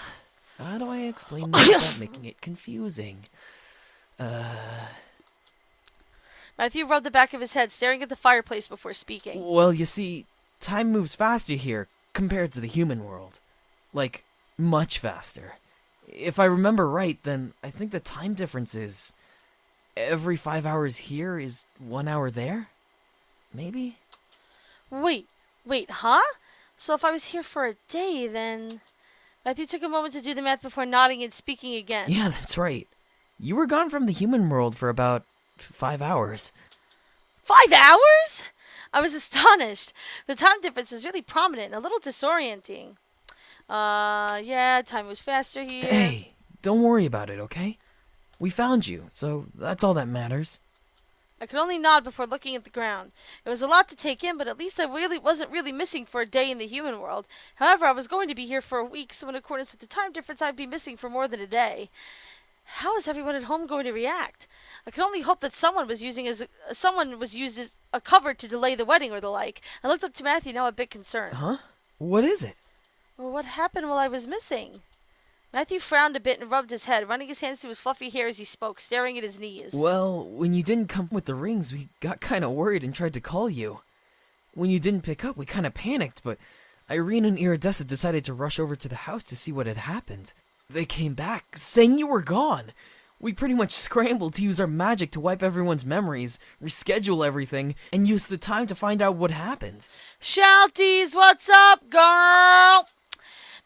how do I explain this without making it confusing? Matthew rubbed the back of his head, staring at the fireplace before speaking. Well, you see, time moves faster here compared to the human world. Like, much faster. If I remember right, then I think the time difference is every 5 hours here is 1 hour there? Maybe? Wait, huh? So if I was here for a day, then... Matthew took a moment to do the math before nodding and speaking again. Yeah, that's right. You were gone from the human world for about 5 hours. 5 hours? I was astonished. The time difference was really prominent and a little disorienting. Yeah, time was faster here. Hey, don't worry about it, okay? We found you, so that's all that matters. I could only nod before looking at the ground. It was a lot to take in, but at least I wasn't really missing for a day in the human world. However, I was going to be here for a week, so in accordance with the time difference, I'd be missing for more than a day. How is everyone at home going to react? I could only hope that someone was used as a cover to delay the wedding or the like. I looked up to Matthew, now a bit concerned. Huh? What is it? Well, what happened while I was missing? Matthew frowned a bit and rubbed his head, running his hands through his fluffy hair as he spoke, staring at his knees. Well, when you didn't come with the rings, we got kind of worried and tried to call you. When you didn't pick up, we kind of panicked, but Irene and Iridessa decided to rush over to the house to see what had happened. They came back, saying you were gone. We pretty much scrambled to use our magic to wipe everyone's memories, reschedule everything, and use the time to find out what happened. Shouties, what's up, girl?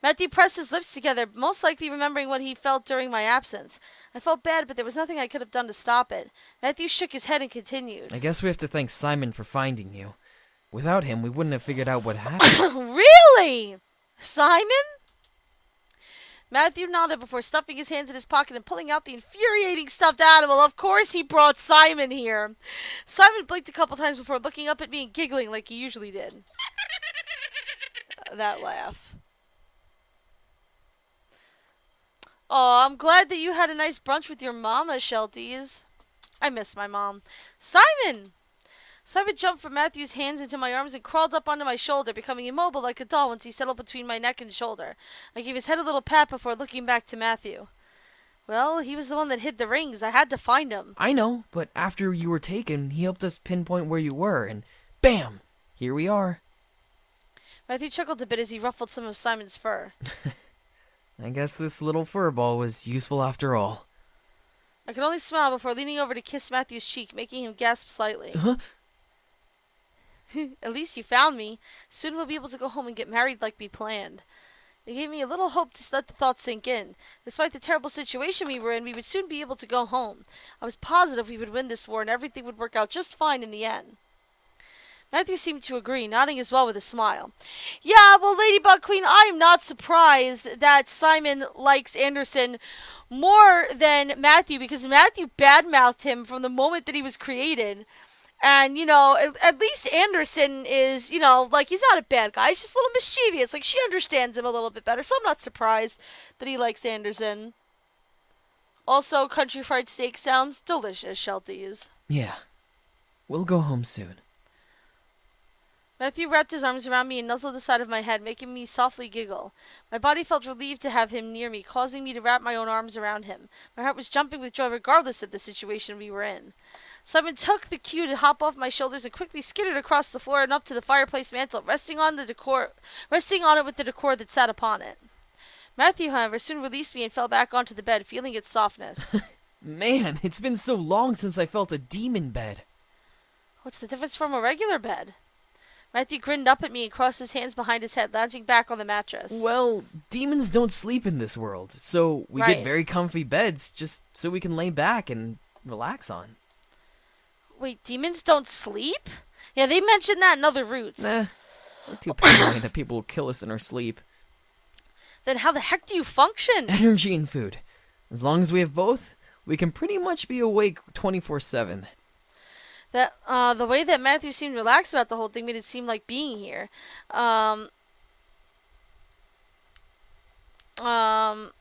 Matthew pressed his lips together, most likely remembering what he felt during my absence. I felt bad, but there was nothing I could have done to stop it. Matthew shook his head and continued. I guess we have to thank Simon for finding you. Without him, we wouldn't have figured out what happened. Really? Simon? Matthew nodded before stuffing his hands in his pocket and pulling out the infuriating stuffed animal. Of course he brought Simon here. Simon blinked a couple times before looking up at me and giggling like he usually did. that laugh. Oh, I'm glad that you had a nice brunch with your mama, Shelties. I miss my mom. Simon! Simon jumped from Matthew's hands into my arms and crawled up onto my shoulder, becoming immobile like a doll once he settled between my neck and shoulder. I gave his head a little pat before looking back to Matthew. Well, he was the one that hid the rings. I had to find him. I know, but after you were taken, he helped us pinpoint where you were, and bam! Here we are. Matthew chuckled a bit as he ruffled some of Simon's fur. I guess this little fur ball was useful after all. I could only smile before leaning over to kiss Matthew's cheek, making him gasp slightly. Huh? At least you found me. Soon we'll be able to go home and get married like we planned. It gave me a little hope to let the thought sink in. Despite the terrible situation we were in, we would soon be able to go home. I was positive we would win this war and everything would work out just fine in the end. Matthew seemed to agree, nodding as well with a smile. Yeah, well, Ladybug Queen, I am not surprised that Simon likes Anderson more than Matthew, because Matthew badmouthed him from the moment that he was created. And, you know, at least Anderson is, you know, like, he's not a bad guy. He's just a little mischievous. Like, she understands him a little bit better, so I'm not surprised that he likes Anderson. Also, country fried steak sounds delicious, Shelties. Yeah. We'll go home soon. Matthew wrapped his arms around me and nuzzled the side of my head, making me softly giggle. My body felt relieved to have him near me, causing me to wrap my own arms around him. My heart was jumping with joy regardless of the situation we were in. Simon took the cue to hop off my shoulders and quickly skittered across the floor and up to the fireplace mantel, resting on it with the decor that sat upon it. Matthew, however, soon released me and fell back onto the bed, feeling its softness. Man, it's been so long since I felt a demon bed. What's the difference from a regular bed? Matthew grinned up at me and crossed his hands behind his head, lounging back on the mattress. Well, demons don't sleep in this world, so we get very comfy beds just so we can lay back and relax on. Wait, demons don't sleep? Yeah, they mentioned that in other routes. Nah, we're too paranoid that people will kill us in our sleep. Then how the heck do you function? Energy and food. As long as we have both, we can pretty much be awake 24/7. That the way that Matthew seemed relaxed about the whole thing made it seem like being here. A part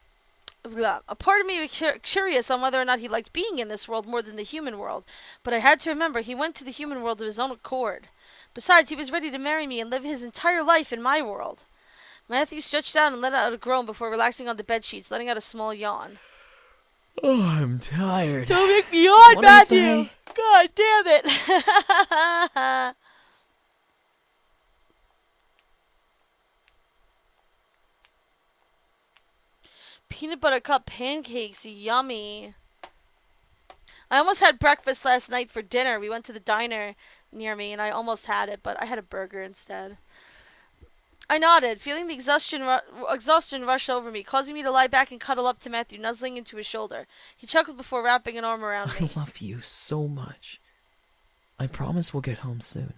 of me was curious on whether or not he liked being in this world more than the human world, but I had to remember he went to the human world of his own accord. Besides, he was ready to marry me and live his entire life in my world. Matthew stretched out and let out a groan before relaxing on the bedsheets, letting out a small yawn. Oh, I'm tired. Don't make me yawn, Matthew! God damn it! Peanut butter cup pancakes, yummy. I almost had breakfast last night for dinner. We went to the diner near me and I almost had it, but I had a burger instead. I nodded, feeling the exhaustion rush over me, causing me to lie back and cuddle up to Matthew, nuzzling into his shoulder. He chuckled before wrapping an arm around me. I love you so much. I promise we'll get home soon.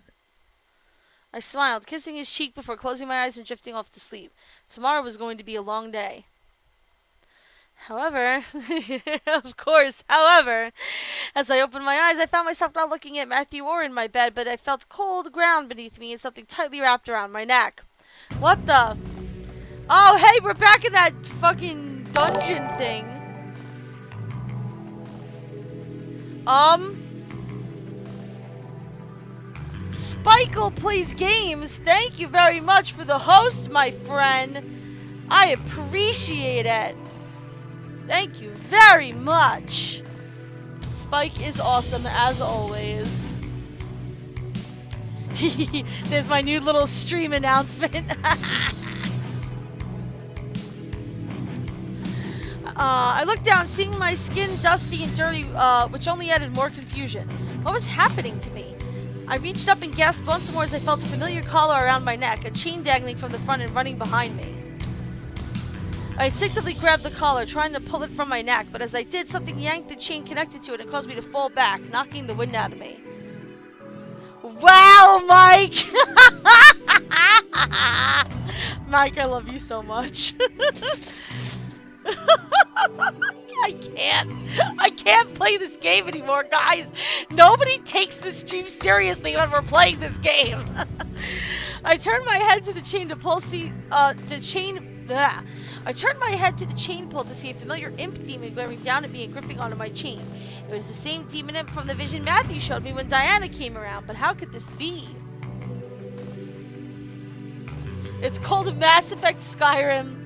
I smiled, kissing his cheek before closing my eyes and drifting off to sleep. Tomorrow was going to be a long day. However, as I opened my eyes, I found myself not looking at Matthew or in my bed, but I felt cold ground beneath me and something tightly wrapped around my neck. What the? Oh, hey, we're back in that fucking dungeon thing. Spike'll plays games. Thank you very much for the host, my friend. I appreciate it. Thank you very much. Spike is awesome as always. There's my new little stream announcement. I looked down, seeing my skin dusty and dirty, which only added more confusion. What was happening to me? I reached up and gasped once more as I felt a familiar collar around my neck, a chain dangling from the front and running behind me. I instinctively grabbed the collar, trying to pull it from my neck, but as I did, something yanked the chain connected to it and caused me to fall back, knocking the wind out of me. Wow, Mike! Mike, I love you so much. I can't can't play this game anymore, guys. Nobody takes this stream seriously when we're playing this game. I turned my head to the chain to pull I turned my head to the chain pull to see a familiar imp demon glaring down at me and gripping onto my chain. It was the same demon imp from the vision Matthew showed me when Diana came around, but how could this be? It's called Mass Effect Skyrim.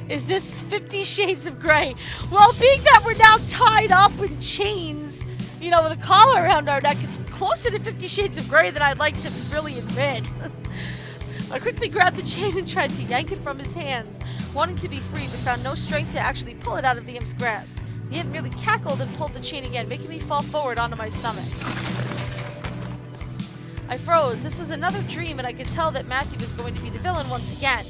Is this 50 Shades of Grey? Well, being that we're now tied up in chains, you know, with a collar around our neck, it's closer to 50 Shades of Grey than I'd like to really admit. I quickly grabbed the chain and tried to yank it from his hands, wanting to be free, but found no strength to actually pull it out of the imp's grasp. The imp merely cackled and pulled the chain again, making me fall forward onto my stomach. I froze. This was another dream, and I could tell that Matthew was going to be the villain once again.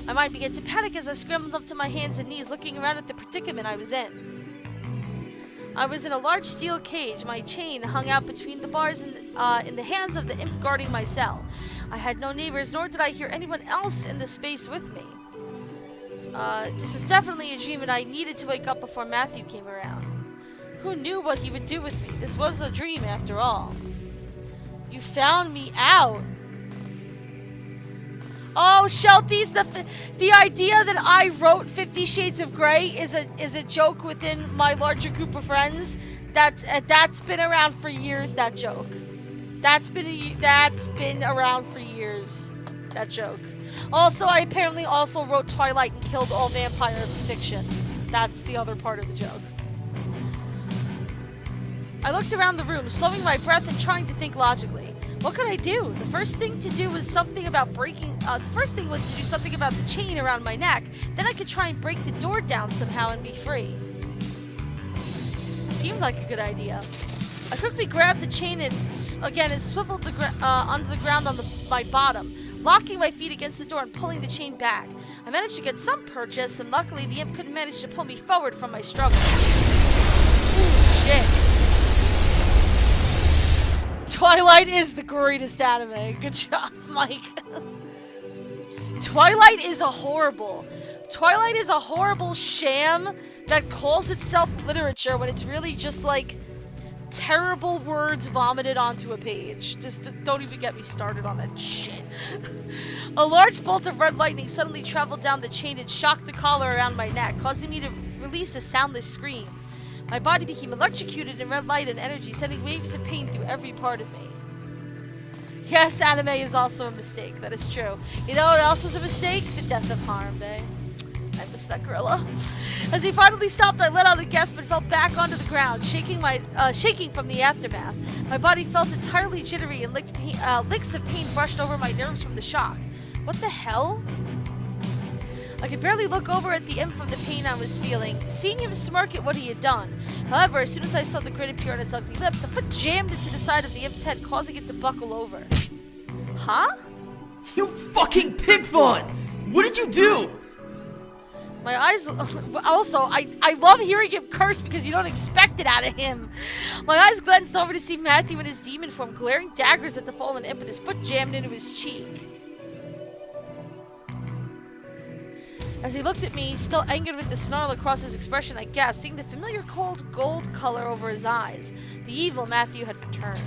My mind began to panic as I scrambled up to my hands and knees, looking around at the predicament I was in. I was in a large steel cage. My chain hung out between the bars in the hands of the imp guarding my cell. I had no neighbors, nor did I hear anyone else in the space with me. This was definitely a dream, and I needed to wake up before Matthew came around. Who knew what he would do with me? This was a dream, after all. You found me out. Oh, Shelties, the idea that I wrote 50 Shades of Grey is a joke within my larger group of friends. That's been around for years. That joke. That's been around for years. That joke. Also, I apparently also wrote Twilight and killed all vampire fiction. That's the other part of the joke. I looked around the room, slowing my breath and trying to think logically. What could I do? The first thing to do was something about breaking. The first thing was to do something about the chain around my neck. Then I could try and break the door down somehow and be free. Seemed like a good idea. I quickly grabbed the chain and swiveled onto the ground on my bottom, locking my feet against the door and pulling the chain back. I managed to get some purchase, and luckily the imp couldn't manage to pull me forward from my struggle. Ooh, shit. Twilight is the greatest anime. Good job, Mike. Twilight is a horrible sham that calls itself literature when it's really just like terrible words vomited onto a page. Just don't even get me started on that shit. A large bolt of red lightning suddenly traveled down the chain and shocked the collar around my neck, causing me to release a soundless scream. My body became electrocuted in red light and energy, sending waves of pain through every part of me. Yes, anime is also a mistake. That is true. You know what else was a mistake? The death of Harambe. I miss that gorilla. As he finally stopped, I let out a gasp and fell back onto the ground, shaking from the aftermath. My body felt entirely jittery, and licks of pain brushed over my nerves from the shock. What the hell? I could barely look over at the imp from the pain I was feeling, seeing him smirk at what he had done. However, as soon as I saw the grin appear on its ugly lips, a foot jammed into the side of the imp's head, causing it to buckle over. Huh? You fucking pig fawn! What did you do? My eyes... Also, I love hearing him curse because you don't expect it out of him. My eyes glanced over to see Matthew in his demon form, glaring daggers at the fallen imp with his foot jammed into his cheek. As he looked at me, still angered with the snarl across his expression, I gasped, seeing the familiar cold gold color over his eyes. The evil Matthew had returned.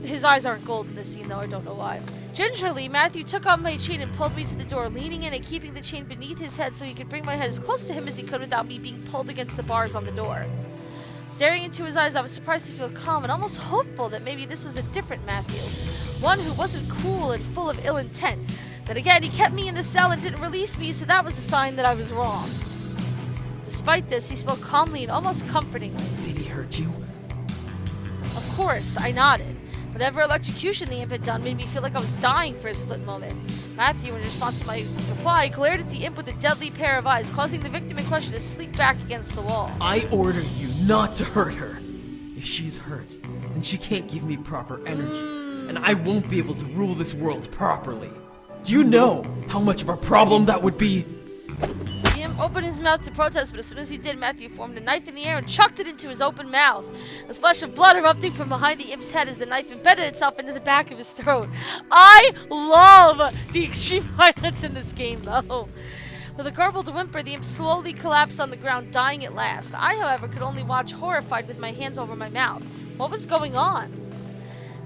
His eyes aren't gold in this scene, though. I don't know why. Gingerly, Matthew took off my chain and pulled me to the door, leaning in and keeping the chain beneath his head so he could bring my head as close to him as he could without me being pulled against the bars on the door. Staring into his eyes, I was surprised to feel calm and almost hopeful that maybe this was a different Matthew. One who wasn't cruel and full of ill intent. Then again, he kept me in the cell and didn't release me, so that was a sign that I was wrong. Despite this, he spoke calmly and almost comfortingly. Did he hurt you? Of course, I nodded. Whatever electrocution the imp had done made me feel like I was dying for a split moment. Matthew, in response to my reply, glared at the imp with a deadly pair of eyes, causing the victim in question to sleep back against the wall. I order you not to hurt her. If she's hurt, then she can't give me proper energy, and I won't be able to rule this world properly. Do you know how much of a problem that would be? The imp opened his mouth to protest, but as soon as he did, Matthew formed a knife in the air and chucked it into his open mouth. A splash of blood erupting from behind the imp's head as the knife embedded itself into the back of his throat. I love the extreme violence in this game, though. With a garbled whimper, the imp slowly collapsed on the ground, dying at last. I, however, could only watch horrified with my hands over my mouth. What was going on?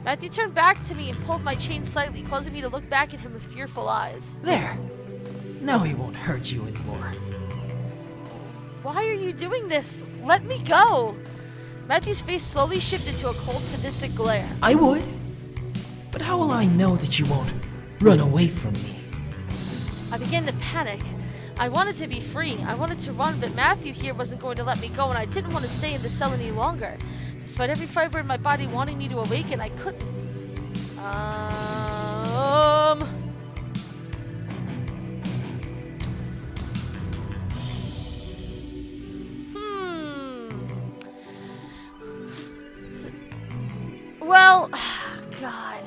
Matthew turned back to me and pulled my chain slightly, causing me to look back at him with fearful eyes. There! Now he won't hurt you anymore. Why are you doing this? Let me go! Matthew's face slowly shifted to a cold, sadistic glare. I would. But how will I know that you won't run away from me? I began to panic. I wanted to be free. I wanted to run, but Matthew here wasn't going to let me go, and I didn't want to stay in the cell any longer. Despite every fiber in my body wanting me to awaken, I couldn't. Well, God.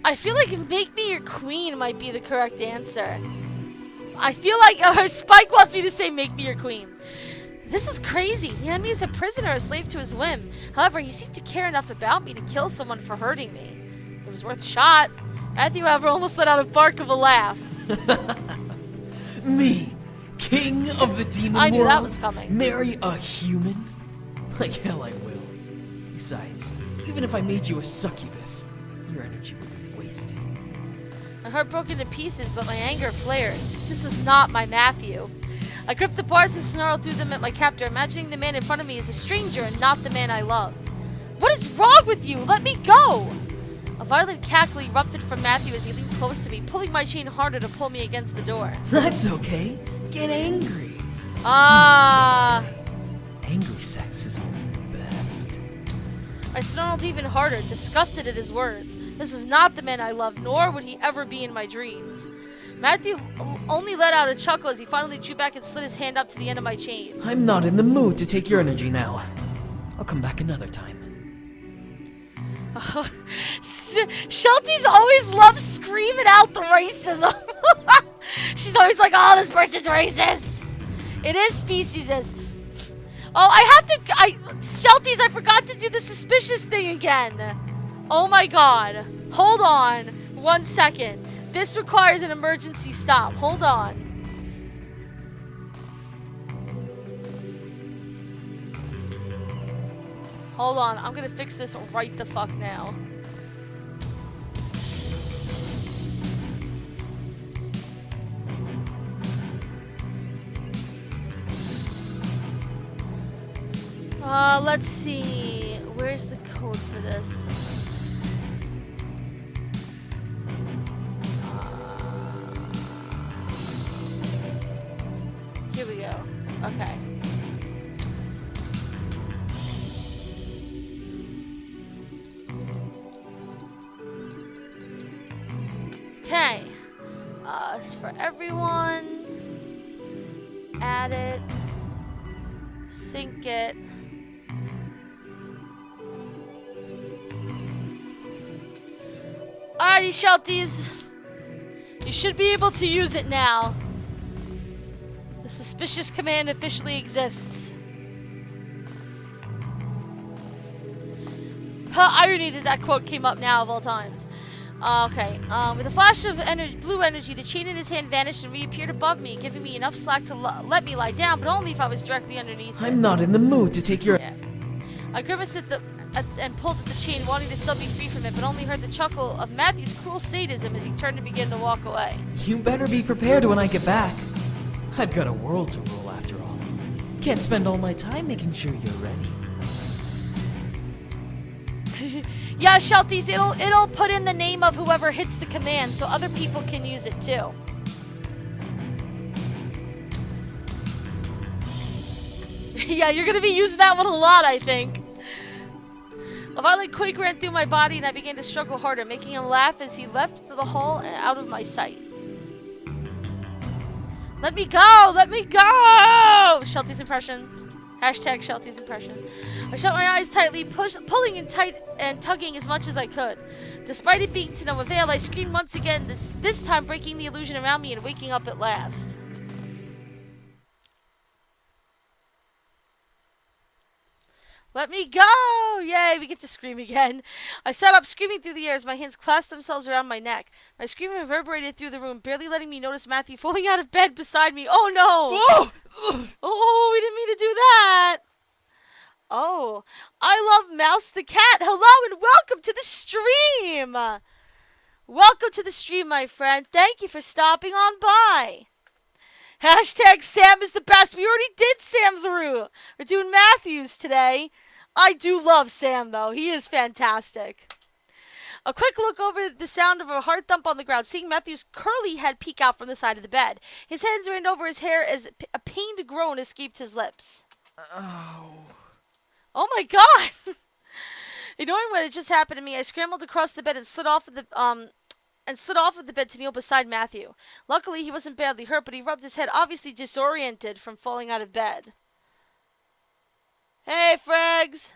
I feel like Make Me Your Queen might be the correct answer. I feel like Spike wants me to say Make Me Your Queen. This is crazy. He had me as a prisoner, a slave to his whim. However, he seemed to care enough about me to kill someone for hurting me. It was worth a shot. Matthew, however, almost let out a bark of a laugh. Me, king of the demon world? I knew that was coming. Marry a human? Like hell I will. Besides, even if I made you a succubus, your energy would be wasted. My heart broke into pieces, but my anger flared. This was not my Matthew. I gripped the bars and snarled through them at my captor, imagining the man in front of me as a stranger and not the man I loved. What is wrong with you? Let me go! A violent cackle erupted from Matthew as he leaned close to me, pulling my chain harder to pull me against the door. That's okay. Get angry. Angry sex is always the best. I snarled even harder, disgusted at his words. This was not the man I loved, nor would he ever be in my dreams. Matthew only let out a chuckle as he finally drew back and slid his hand up to the end of my chain. I'm not in the mood to take your energy now. I'll come back another time. Shelty's always loves screaming out the racism. She's always like, oh, this person's racist. It is speciesist. Oh, Shelties, I forgot to do the suspicious thing again. Oh my god. Hold on 1 second. This requires an emergency stop. Hold on. Hold on. I'm gonna fix this right the fuck now. Let's see. Where's the code for this? Here we go. Okay. Okay. It's for everyone. Add it. Sync it. Alrighty, Shelties. You should be able to use it now. The suspicious command officially exists. Irony that quote came up now of all times. Okay. With a flash of blue energy, the chain in his hand vanished and reappeared above me, giving me enough slack to let me lie down, but only if I was directly underneath it. I'm not in the mood to take your... Yeah. I grimaced and pulled at the chain, wanting to still be free from it, but only heard the chuckle of Matthew's cruel sadism as he turned and began to walk away. You better be prepared when I get back. I've got a world to rule after all. Can't spend all my time making sure you're ready. Yeah, Shelties, it'll put in the name of whoever hits the command so other people can use it too. Yeah, you're gonna be using that one a lot, I think. A violent quake ran through my body and I began to struggle harder, making him laugh as he left the hall and out of my sight. Let me go! Let me go! Shelty's impression. Hashtag Shelty's impression. I shut my eyes tightly, pulling in tight and tugging as much as I could. Despite it being to no avail, I screamed once again, this time breaking the illusion around me and waking up at last. Let me go! Yay, we get to scream again. I sat up screaming through the air as my hands clasped themselves around my neck. My scream reverberated through the room, barely letting me notice Matthew falling out of bed beside me. Oh no! Oh, we didn't mean to do that! Oh, I love Mouse the cat. Hello and welcome to the stream! Welcome to the stream, my friend. Thank you for stopping on by. Hashtag Sam is the best. We already did Sam's route. We're doing Matthew's today. I do love Sam, though. He is fantastic. A quick look over the sound of a hard thump on the ground, seeing Matthew's curly head peek out from the side of the bed. His hands ran over his hair as a pained groan escaped his lips. Oh my god! Ignoring what had just happened to me, I scrambled across the bed and slid off of the bed to kneel beside Matthew. Luckily, he wasn't badly hurt, but he rubbed his head, obviously disoriented from falling out of bed. Hey, Frags!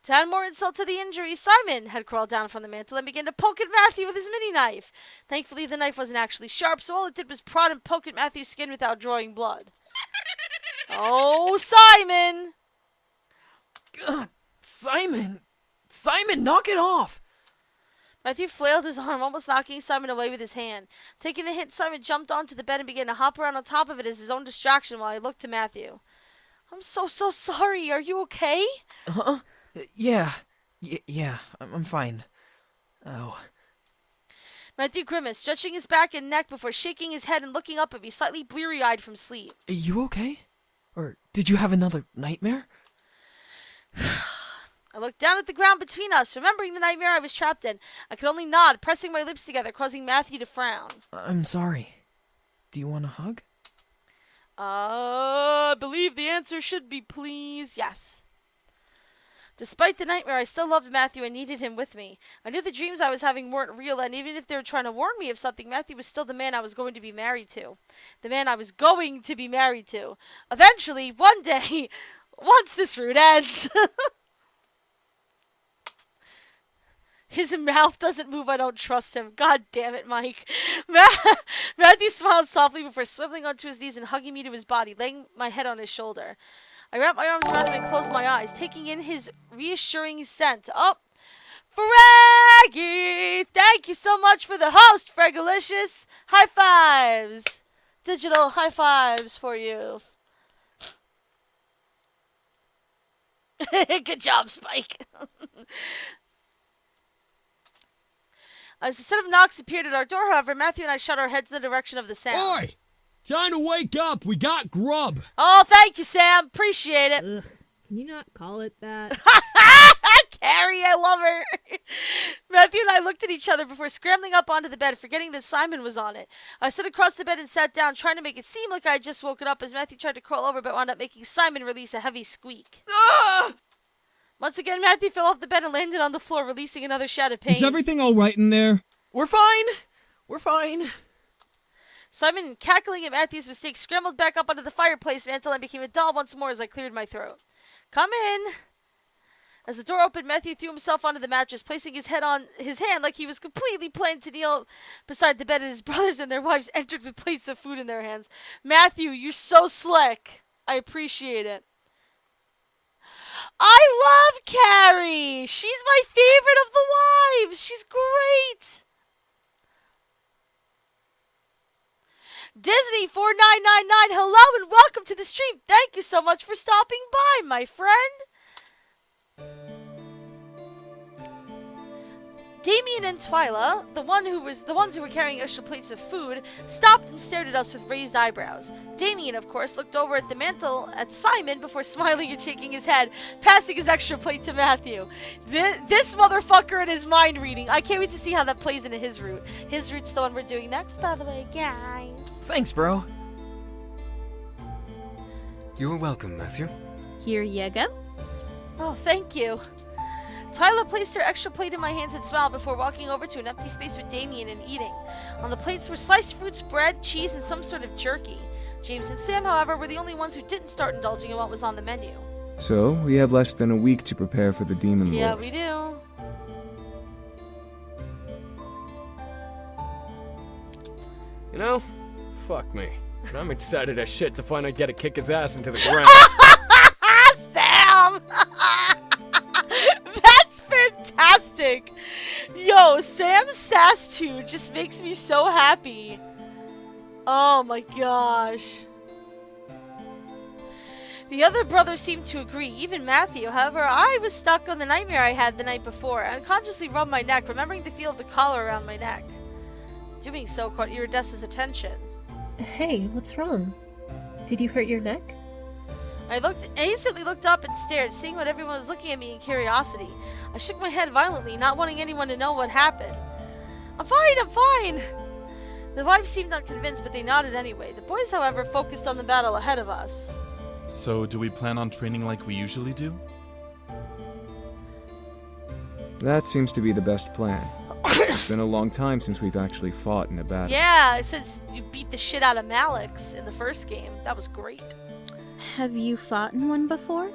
To add more insult to the injury, Simon had crawled down from the mantel and began to poke at Matthew with his mini-knife. Thankfully, the knife wasn't actually sharp, so all it did was prod and poke at Matthew's skin without drawing blood. Oh, Simon! God, Simon! Simon, knock it off! Matthew flailed his arm, almost knocking Simon away with his hand. Taking the hint, Simon jumped onto the bed and began to hop around on top of it as his own distraction while I looked to Matthew. I'm so sorry. Are you okay? Huh? Yeah. Yeah, I'm fine. Oh. Matthew grimaced, stretching his back and neck before shaking his head and looking up at me, slightly bleary-eyed from sleep. Are you okay? Or did you have another nightmare? I looked down at the ground between us, remembering the nightmare I was trapped in. I could only nod, pressing my lips together, causing Matthew to frown. I'm sorry. Do you want a hug? I believe the answer should be please, yes. Despite the nightmare, I still loved Matthew and needed him with me. I knew the dreams I was having weren't real, and even if they were trying to warn me of something, Matthew was still the man I was going to be married to. The man I was going to be married to. Eventually, one day, once this route ends. His mouth doesn't move. I don't trust him. God damn it, Mike. Matthew smiled softly before swiveling onto his knees and hugging me to his body, laying my head on his shoulder. I wrapped my arms around him and closed my eyes, taking in his reassuring scent. Oh, Fraggy! Thank you so much for the host, Fragalicious. High fives. Digital high fives for you. Good job, Spike. As the set of knocks appeared at our door, however, Matthew and I shot our heads in the direction of the sound. Oi! Time to wake up. We got grub. Oh, thank you, Sam. Appreciate it. Ugh, can you not call it that? Carrie, I love her. Matthew and I looked at each other before scrambling up onto the bed, forgetting that Simon was on it. I stood across the bed and sat down, trying to make it seem like I had just woken up as Matthew tried to crawl over, but wound up making Simon release a heavy squeak. Ah! Once again, Matthew fell off the bed and landed on the floor, releasing another shout of pain. Is everything all right in there? We're fine. We're fine. Simon, cackling at Matthew's mistake, scrambled back up onto the fireplace mantel and became a doll once more as I cleared my throat. Come in. As the door opened, Matthew threw himself onto the mattress, placing his head on his hand like he was completely planning to kneel beside the bed, and his brothers and their wives entered with plates of food in their hands. Matthew, you're so slick. I appreciate it. I love Carrie. She's my favorite of the wives. She's great. Disney 4999, hello and welcome to the stream. Thank you so much for stopping by, my friend. Damien and Twyla, the ones who were carrying extra plates of food, stopped and stared at us with raised eyebrows. Damien, of course, looked over at the mantel at Simon before smiling and shaking his head, passing his extra plate to Matthew. This motherfucker and his mind reading. I can't wait to see how that plays into his route. His route's the one we're doing next, by the way, guys. Thanks, bro. You're welcome, Matthew. Here you go. Oh, thank you. Twyla placed her extra plate in my hands and smiled before walking over to an empty space with Damien and eating. On the plates were sliced fruits, bread, cheese, and some sort of jerky. James and Sam, however, were the only ones who didn't start indulging in what was on the menu. So, we have less than a week to prepare for the Demon Yeah, Lord. we do. You know, fuck me. But I'm excited as shit to finally get to kick his ass into the ground. Sam! past two just makes me so happy. Oh my gosh. The other brothers seemed to agree, even Matthew. However, I was stuck on the nightmare I had the night before. I unconsciously rubbed my neck, remembering the feel of the collar around my neck. Doing so caught Irides's attention. Hey, what's wrong? Did you hurt your neck? I instantly looked up and stared, seeing what everyone was looking at me in curiosity. I shook my head violently, not wanting anyone to know what happened. I'm fine. The wives seemed unconvinced, but they nodded anyway. The boys, however, focused on the battle ahead of us. So, do we plan on training like we usually do? That seems to be the best plan. It's been a long time since we've actually fought in a battle. Yeah, since you beat the shit out of Malix in the first game. That was great. Have you fought in one before?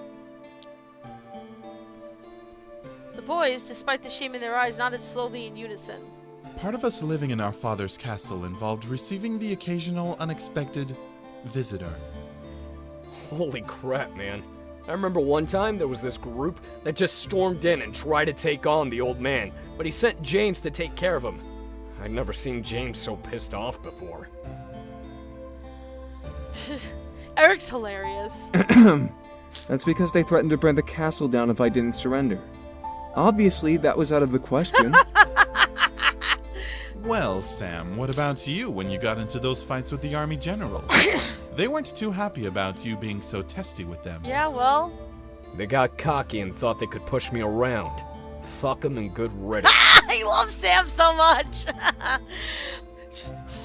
The boys, despite the shame in their eyes, nodded slowly in unison. Part of us living in our father's castle involved receiving the occasional unexpected visitor. Holy crap, man. I remember one time there was this group that just stormed in and tried to take on the old man, but he sent James to take care of him. I'd never seen James so pissed off before. Eric's hilarious. That's because they threatened to burn the castle down if I didn't surrender. Obviously, that was out of the question. Well, Sam, what about you when you got into those fights with the army general? They weren't too happy about you being so testy with them. Yeah, well... They got cocky and thought they could push me around. Fuck them and good riddance. I love Sam so much!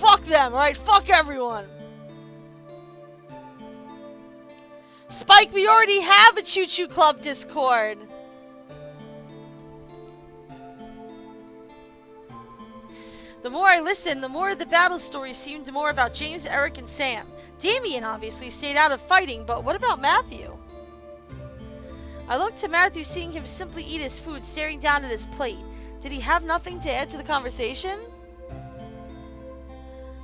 Fuck them, alright? Fuck everyone! Spike, we already have a Chu-Chu Club Discord! The more I listened, the more the battle stories seemed more about James, Eric, and Sam. Damien obviously stayed out of fighting, but what about Matthew? I looked to Matthew, seeing him simply eat his food, staring down at his plate. Did he have nothing to add to the conversation?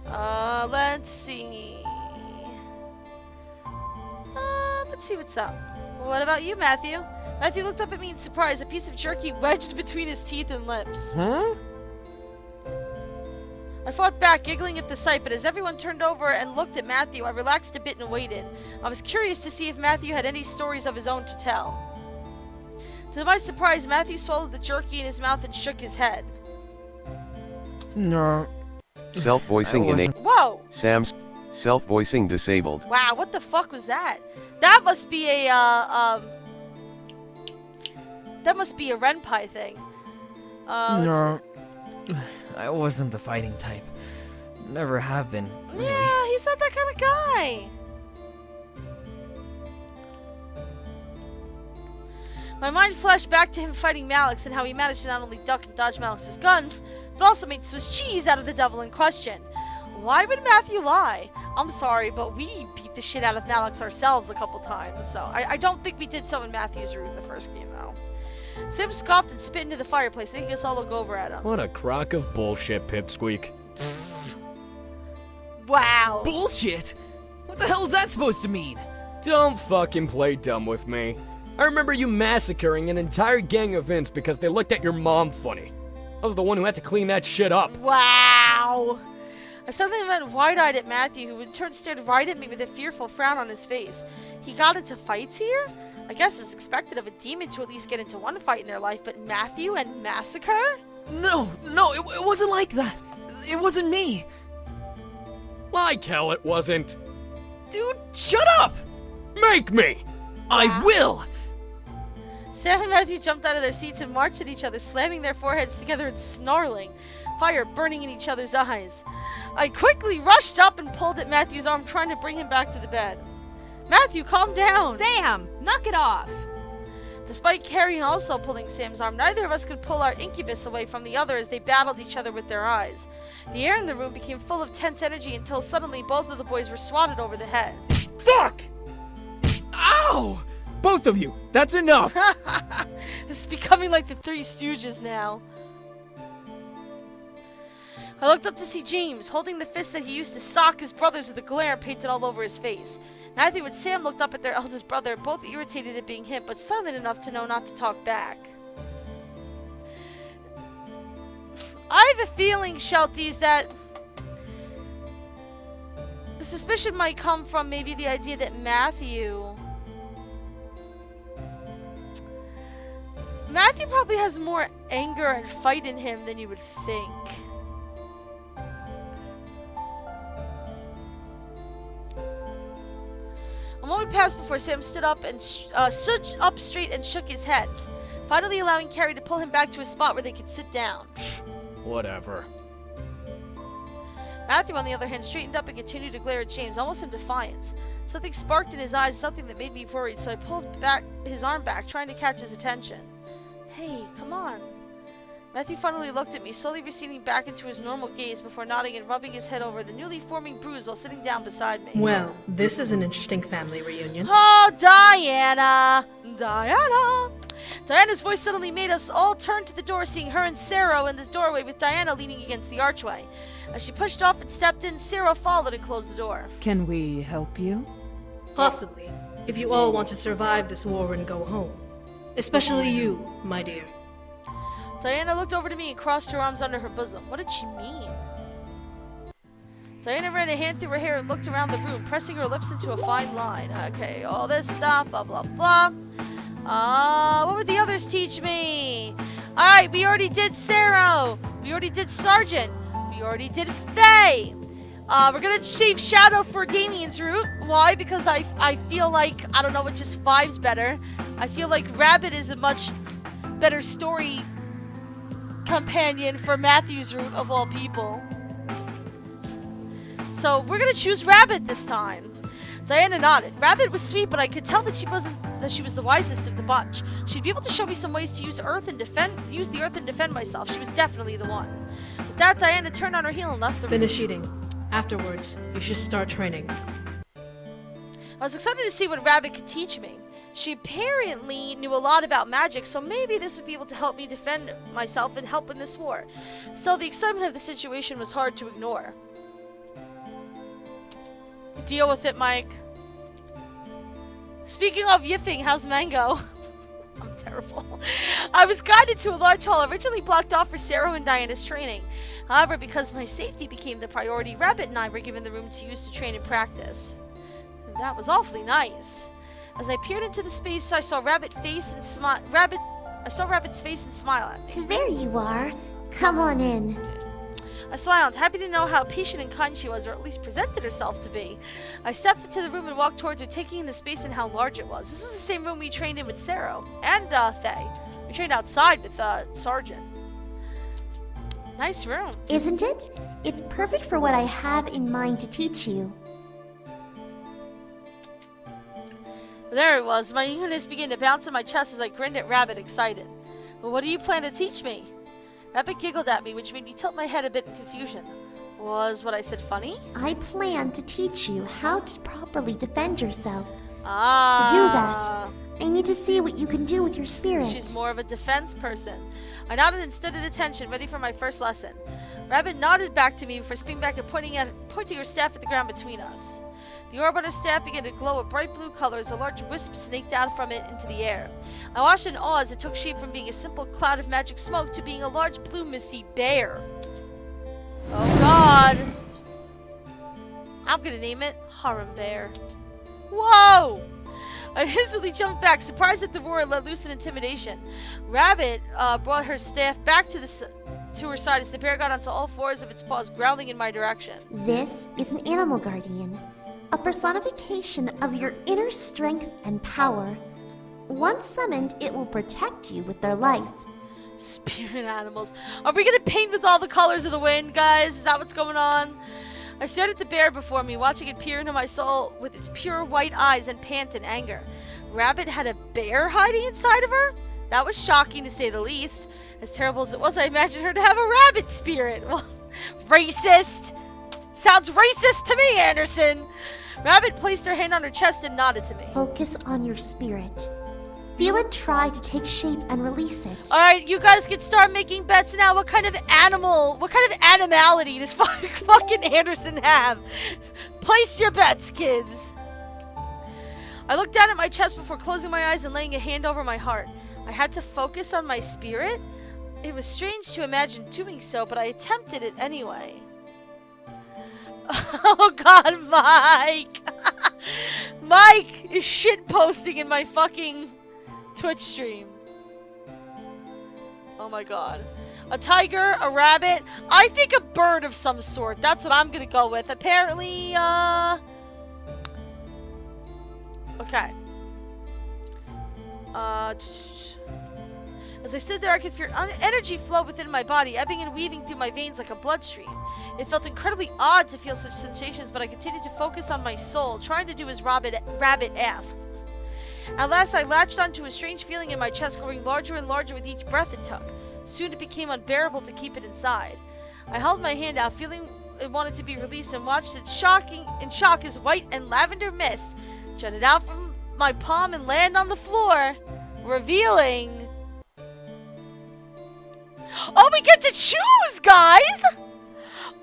Let's see. Let's see what's up. What about you, Matthew? Matthew looked up at me in surprise, a piece of jerky wedged between his teeth and lips. Huh? I fought back, giggling at the sight, but as everyone turned over and looked at Matthew, I relaxed a bit and waited. I was curious to see if Matthew had any stories of his own to tell. To my surprise, Matthew swallowed the jerky in his mouth and shook his head. No. Self-voicing innate. Whoa! Sam's self-voicing disabled. Wow, what the fuck was that? That must be a, that must be a Renpai thing. No. I wasn't the fighting type. Never have been. Really. Yeah, he's not that kind of guy. My mind flashed back to him fighting Malix and how he managed to not only duck and dodge Malix's gun, but also made Swiss cheese out of the devil in question. Why would Matthew lie? I'm sorry, but we beat the shit out of Malix ourselves a couple times, so I don't think we did so in Matthew's route in the first game, though. Sim scoffed and spit into the fireplace, making us all look over at him. What a crock of bullshit, Pipsqueak. Wow. Bullshit? What the hell is that supposed to mean? Don't fucking play dumb with me. I remember you massacring an entire gang of Vince because they looked at your mom funny. I was the one who had to clean that shit up. Wow. I suddenly went wide-eyed at Matthew, who in turn stared right at me with a fearful frown on his face. He got into fights here? I guess it was expected of a demon to at least get into one fight in their life, but Matthew and Massacre? No, it wasn't like that. It wasn't me. Like hell it wasn't. Dude, shut up! Make me! I will! Sam and Matthew jumped out of their seats and marched at each other, slamming their foreheads together and snarling, fire burning in each other's eyes. I quickly rushed up and pulled at Matthew's arm, trying to bring him back to the bed. Matthew, calm down! Sam, knock it off! Despite Carrie also pulling Sam's arm, neither of us could pull our incubus away from the other as they battled each other with their eyes. The air in the room became full of tense energy until suddenly both of the boys were swatted over the head. Fuck! Ow! Both of you! That's enough! This is becoming like the Three Stooges now. I looked up to see James, holding the fist that he used to sock his brothers with a glare painted all over his face. Matthew and Sam looked up at their eldest brother, both irritated at being hit, but silent enough to know not to talk back. I have a feeling, Shelties, that the suspicion might come from maybe the idea that Matthew probably has more anger and fight in him than you would think. A moment passed before Sam stood up and stood up straight and shook his head, finally allowing Carrie to pull him back to a spot where they could sit down. Whatever. Matthew, on the other hand, straightened up and continued to glare at James, almost in defiance. Something sparked in his eyes, something that made me worried, so I pulled his arm back, trying to catch his attention. Hey, come on. Matthew finally looked at me, slowly receding back into his normal gaze before nodding and rubbing his head over the newly forming bruise while sitting down beside me. Well, this is an interesting family reunion. Oh, Diana! Diana's voice suddenly made us all turn to the door, seeing her and Sarah in the doorway with Diana leaning against the archway. As she pushed off and stepped in, Sarah followed and closed the door. Can we help you? Possibly, if you all want to survive this war and go home. Especially you, my dear. Diana looked over to me and crossed her arms under her bosom. What did she mean? Diana ran a hand through her hair and looked around the room, pressing her lips into a fine line. Okay, all this stuff, blah, blah, blah. What would the others teach me? Alright, we already did Sarah. We already did Sergeant. We already did Faye. We're gonna shave Shadow for Damien's route. Why? Because I feel like, I don't know, it just vibes better. I feel like Rabbit is a much better story companion for Matthew's route of all people. So we're gonna choose Rabbit this time. Diana nodded. Rabbit was sweet, but I could tell that she was the wisest of the bunch. She'd be able to show me some ways to use the earth and defend myself. She was definitely the one. With that, Diana turned on her heel and left the room. Finish eating. Afterwards, you should start training. I was excited to see what Rabbit could teach me. She apparently knew a lot about magic, so maybe this would be able to help me defend myself and help in this war. So the excitement of the situation was hard to ignore. Deal with it, Mike. Speaking of yiffing, how's Mango? I'm terrible. I was guided to a large hall originally blocked off for Sarah and Diana's training. However, because my safety became the priority, Rabbit and I were given the room to use to train and practice. And that was awfully nice. As I peered into the space, I saw Rabbit's face and smile at me. There you are. Come on in. I smiled, happy to know how patient and kind she was, or at least presented herself to be. I stepped into the room and walked towards her, taking in the space and how large it was. This was the same room we trained in with Sarah and Faye. We trained outside with Sergeant. Nice room. Isn't it? It's perfect for what I have in mind to teach you. There it was. My eagerness began to bounce in my chest as I grinned at Rabbit, excited. Well, what do you plan to teach me? Rabbit giggled at me, which made me tilt my head a bit in confusion. Was what I said funny? I plan to teach you how to properly defend yourself. Ah. To do that, I need to see what you can do with your spirit. She's more of a defense person. I nodded and stood at attention, ready for my first lesson. Rabbit nodded back to me before spinning back and pointing her staff at the ground between us. The orb on her staff began to glow a bright blue color as a large wisp snaked out from it into the air. I watched in awe as it took shape from being a simple cloud of magic smoke to being a large blue misty bear. Oh god! I'm gonna name it Harem Bear. Whoa! I instantly jumped back, surprised at the roar let loose in intimidation. Rabbit brought her staff back to her side as the bear got onto all fours of its paws, growling in my direction. This is an animal guardian. A personification of your inner strength and power. Once summoned, it will protect you with their life. Spirit animals. Are we gonna paint with all the colors of the wind, guys? Is that what's going on? I stared at the bear before me, watching it peer into my soul with its pure white eyes and pant in anger. Rabbit had a bear hiding inside of her? That was shocking, to say the least. As terrible as it was, I imagined her to have a rabbit spirit. Well, racist! Sounds racist to me, Anderson! Rabbit placed her hand on her chest and nodded to me. Focus on your spirit. Feel it try to take shape and release it. Alright, you guys can start making bets now. What kind of animality does fucking Anderson have? Place your bets, kids. I looked down at my chest before closing my eyes and laying a hand over my heart. I had to focus on my spirit? It was strange to imagine doing so, but I attempted it anyway. Oh god, Mike! Mike is shitposting in my fucking Twitch stream. Oh my god. A tiger, a rabbit, I think a bird of some sort. That's what I'm gonna go with. Apparently, okay. As I stood there, I could feel energy flow within my body, ebbing and weaving through my veins like a bloodstream. It felt incredibly odd to feel such sensations, but I continued to focus on my soul, trying to do as Rabbit asked. At last, I latched onto a strange feeling in my chest, growing larger and larger with each breath it took. Soon it became unbearable to keep it inside. I held my hand out, feeling it wanted to be released, and watched it in shock as white and lavender mist jutted out from my palm and land on the floor, revealing... Oh, we get to choose, guys!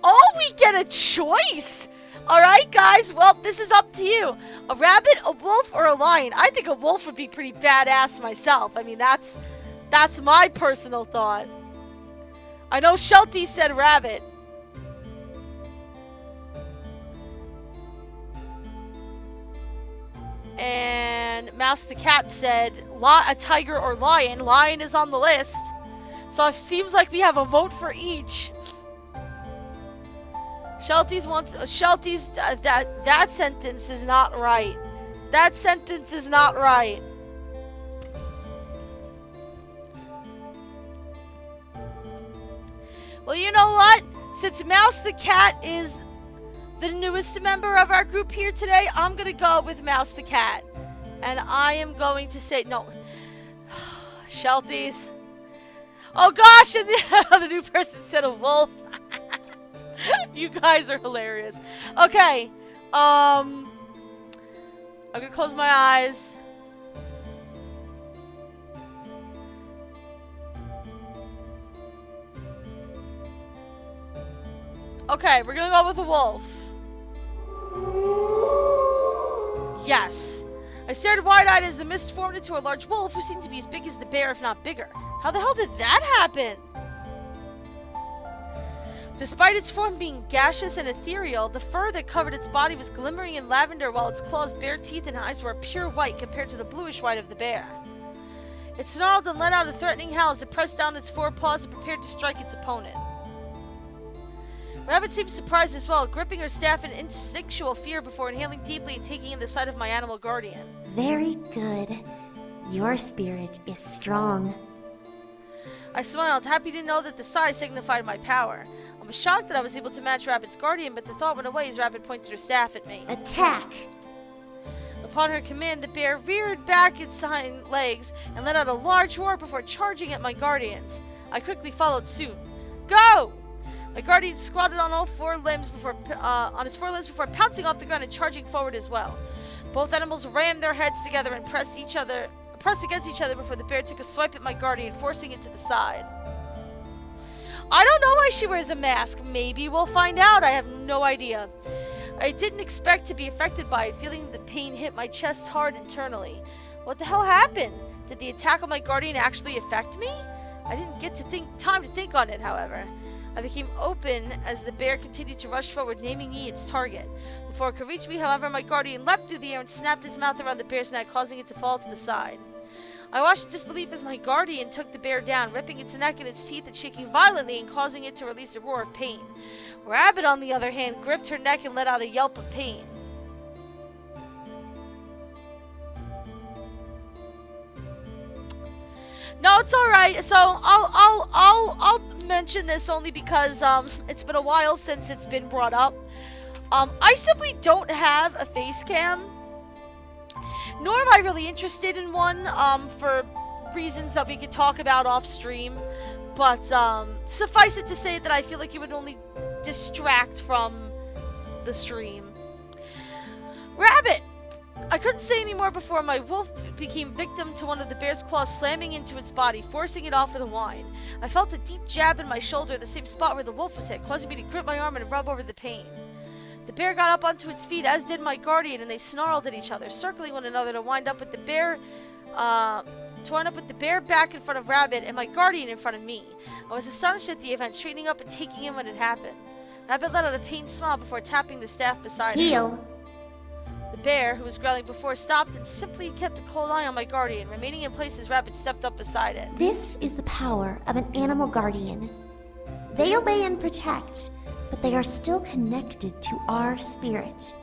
Oh, we get a choice! Alright, guys, well, this is up to you. A rabbit, a wolf, or a lion? I think a wolf would be pretty badass myself. I mean, that's my personal thought. I know Shelty said rabbit. And Mouse the Cat said a tiger or lion. Lion is on the list. So it seems like we have a vote for each. Shelty's that sentence is not right. That sentence is not right. Well, you know what? Since Mouse the Cat is the newest member of our group here today, I'm gonna go with Mouse the Cat. And I am going to say, no. Shelties. Oh gosh, and the new person said a wolf. You guys are hilarious. Okay. I'm gonna close my eyes. Okay, we're gonna go with a wolf. Yes. I stared wide-eyed as the mist formed into a large wolf who seemed to be as big as the bear, if not bigger. How the hell did that happen? Despite its form being gaseous and ethereal, the fur that covered its body was glimmering in lavender, while its claws, bare teeth, and eyes were pure white compared to the bluish white of the bear. It snarled and let out a threatening howl as it pressed down its forepaws and prepared to strike its opponent. Rabbit seemed surprised as well, gripping her staff in instinctual fear before inhaling deeply and taking in the sight of my animal guardian. Very good. Your spirit is strong. I smiled, happy to know that the size signified my power. I was shocked that I was able to match Rabbit's guardian, but the thought went away as Rabbit pointed her staff at me. Attack! Upon her command, the bear reared back its hind legs and let out a large roar before charging at my guardian. I quickly followed suit. Go! My guardian squatted on all four limbs before pouncing off the ground and charging forward as well. Both animals rammed their heads together and pressed against each other before the bear took a swipe at my guardian, forcing it to the side. I don't know why she wears a mask. Maybe we'll find out. I have no idea. I didn't expect to be affected by it, feeling the pain hit my chest hard internally. What the hell happened? Did the attack on my guardian actually affect me? I didn't get time to think on it, however. I became open as the bear continued to rush forward, naming me its target. Before it could reach me, however, my guardian leapt through the air and snapped his mouth around the bear's neck, causing it to fall to the side. I watched in disbelief as my guardian took the bear down, ripping its neck and its teeth and shaking violently and causing it to release a roar of pain. Rabbit, on the other hand, gripped her neck and let out a yelp of pain. No, it's all right. So I'll mention this only because it's been a while since it's been brought up. I simply don't have a face cam, nor am I really interested in one for reasons that we could talk about off stream. But suffice it to say that I feel like it would only distract from the stream. Rabbit! I couldn't say any more before my wolf became victim to one of the bear's claws slamming into its body, forcing it off with a whine. I felt a deep jab in my shoulder, the same spot where the wolf was hit, causing me to grip my arm and rub over the pain. The bear got up onto its feet, as did my guardian, and they snarled at each other, circling one another to wind up with the bear torn up with the bear back in front of Rabbit and my guardian in front of me. I was astonished at the event, straightening up and taking in what had happened. Rabbit let out a pained smile before tapping the staff beside him. The bear, who was growling before, stopped and simply kept a cold eye on my guardian, remaining in place as Rabbit stepped up beside it. This is the power of an animal guardian. They obey and protect, but they are still connected to our spirit.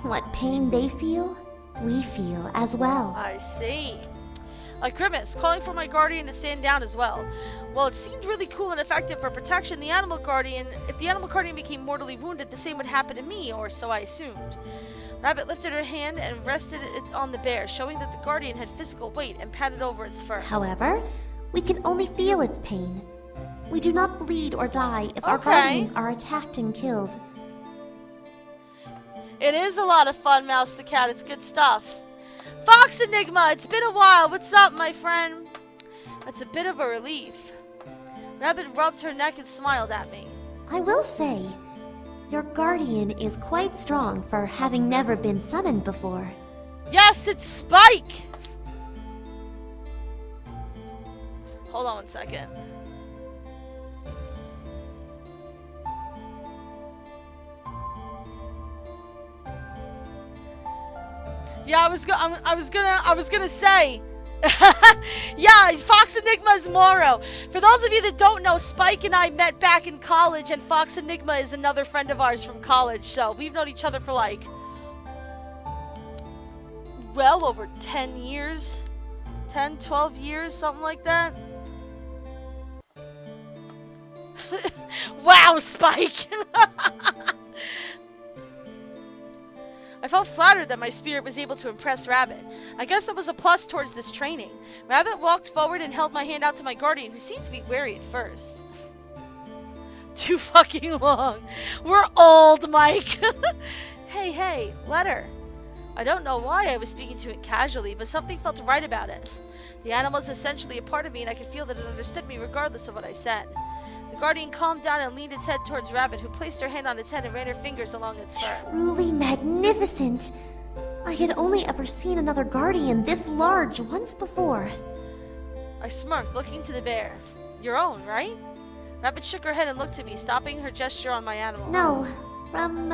What pain they feel, we feel as well. I see. I grimaced, calling for my guardian to stand down as well. While it seemed really cool and effective for protection, if the animal guardian became mortally wounded, the same would happen to me, or so I assumed. Rabbit lifted her hand and rested it on the bear, showing that the guardian had physical weight, and patted over its fur. However, we can only feel its pain. We do not bleed or die if our guardians are attacked and killed. It is a lot of fun, Mouse the Cat. It's good stuff. Fox Enigma, it's been a while. What's up, my friend? That's a bit of a relief. Rabbit rubbed her neck and smiled at me. I will say, your guardian is quite strong for having never been summoned before. Yes, it's Spike! Hold on one second. Yeah, I was gonna say. Yeah, Fox Enigma is Moro. For those of you that don't know, Spike and I met back in college, and Fox Enigma is another friend of ours from college, so we've known each other for like, well, over 10 years. 10, 12 years, something like that. Wow, Spike! I felt flattered that my spirit was able to impress Rabbit. I guess it was a plus towards this training. Rabbit walked forward and held my hand out to my guardian, who seemed to be wary at first. Too fucking long. We're old, Mike. Hey, let her. I don't know why I was speaking to it casually, but something felt right about it. The animal is essentially a part of me, and I could feel that it understood me regardless of what I said. The guardian calmed down and leaned its head towards Rabbit, who placed her hand on its head and ran her fingers along its fur. Truly magnificent! I had only ever seen another guardian this large once before. I smirked, looking to the bear. Your own, right? Rabbit shook her head and looked at me, stopping her gesture on my animal. No, from,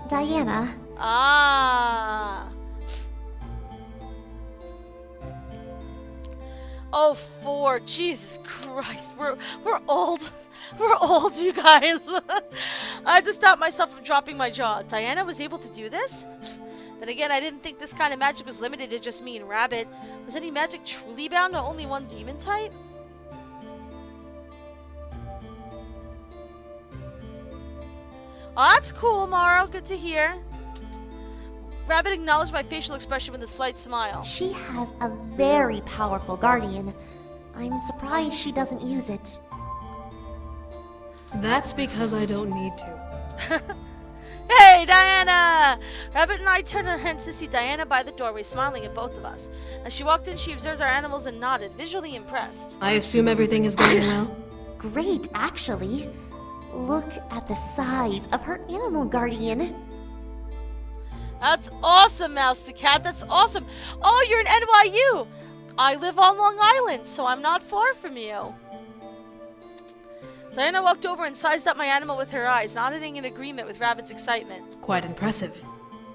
Diana. Ah. Oh, 4. Jesus Christ. We're old. We're old, you guys. I had to stop myself from dropping my jaw. Diana was able to do this? Then again, I didn't think this kind of magic was limited to just me and Rabbit. Was any magic truly bound to only one demon type? Oh, that's cool, Maro. Good to hear. Rabbit acknowledged my facial expression with a slight smile. She has a very powerful guardian. I'm surprised she doesn't use it. That's because I don't need to. Hey, Diana! Rabbit and I turned our heads to see Diana by the doorway, smiling at both of us. As she walked in, she observed our animals and nodded, visually impressed. I assume everything is going well? Great, actually. Look at the size of her animal guardian. That's awesome, Mouse the Cat. That's awesome. Oh, you're in NYU. I live on Long Island, so I'm not far from you. Diana walked over and sized up my animal with her eyes, nodding in agreement with Rabbit's excitement. Quite impressive.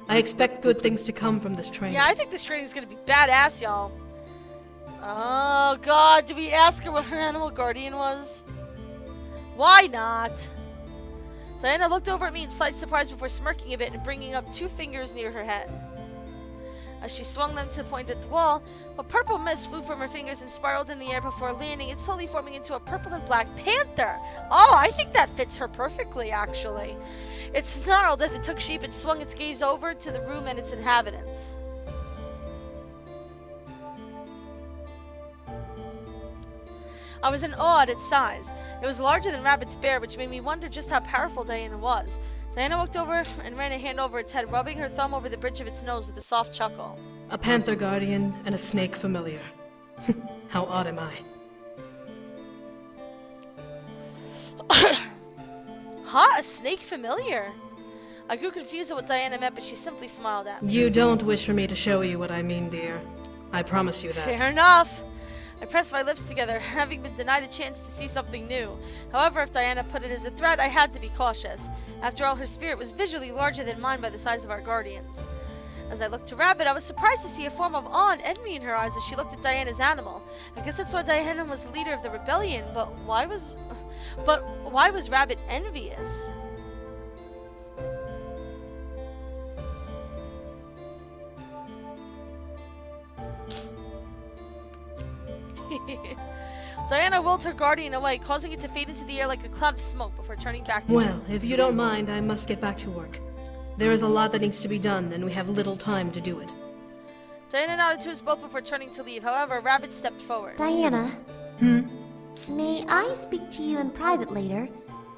I expect good things to come from this training. Yeah, I think this training is going to be badass, y'all. Oh, God. Did we ask her what her animal guardian was? Why not? Diana looked over at me in slight surprise before smirking a bit and bringing up 2 fingers near her head. As she swung them to point at the wall, a purple mist flew from her fingers and spiraled in the air before landing, it slowly forming into a purple and black panther. Oh, I think that fits her perfectly, actually. It snarled as it took shape and swung its gaze over to the room and its inhabitants. I was in awe at its size. It was larger than Rabbit's bear, which made me wonder just how powerful Diana was. Diana walked over and ran a hand over its head, rubbing her thumb over the bridge of its nose with a soft chuckle. A panther guardian and a snake familiar. How odd am I? Huh? A snake familiar? I grew confused at what Diana meant, but she simply smiled at me. You don't wish for me to show you what I mean, dear. I promise you that. Fair enough. I pressed my lips together, having been denied a chance to see something new. However, if Diana put it as a threat, I had to be cautious. After all, her spirit was visually larger than mine by the size of our guardians. As I looked to Rabbit, I was surprised to see a form of awe and envy in her eyes as she looked at Diana's animal. I guess that's why Diana was the leader of the rebellion, but why was Rabbit envious? Diana whirled her guardian away, causing it to fade into the air like a cloud of smoke before turning back to me. Well, if you don't mind, I must get back to work. There is a lot that needs to be done, and we have little time to do it. Diana nodded to us both before turning to leave. However, Rabbit stepped forward. Diana. May I speak to you in private later,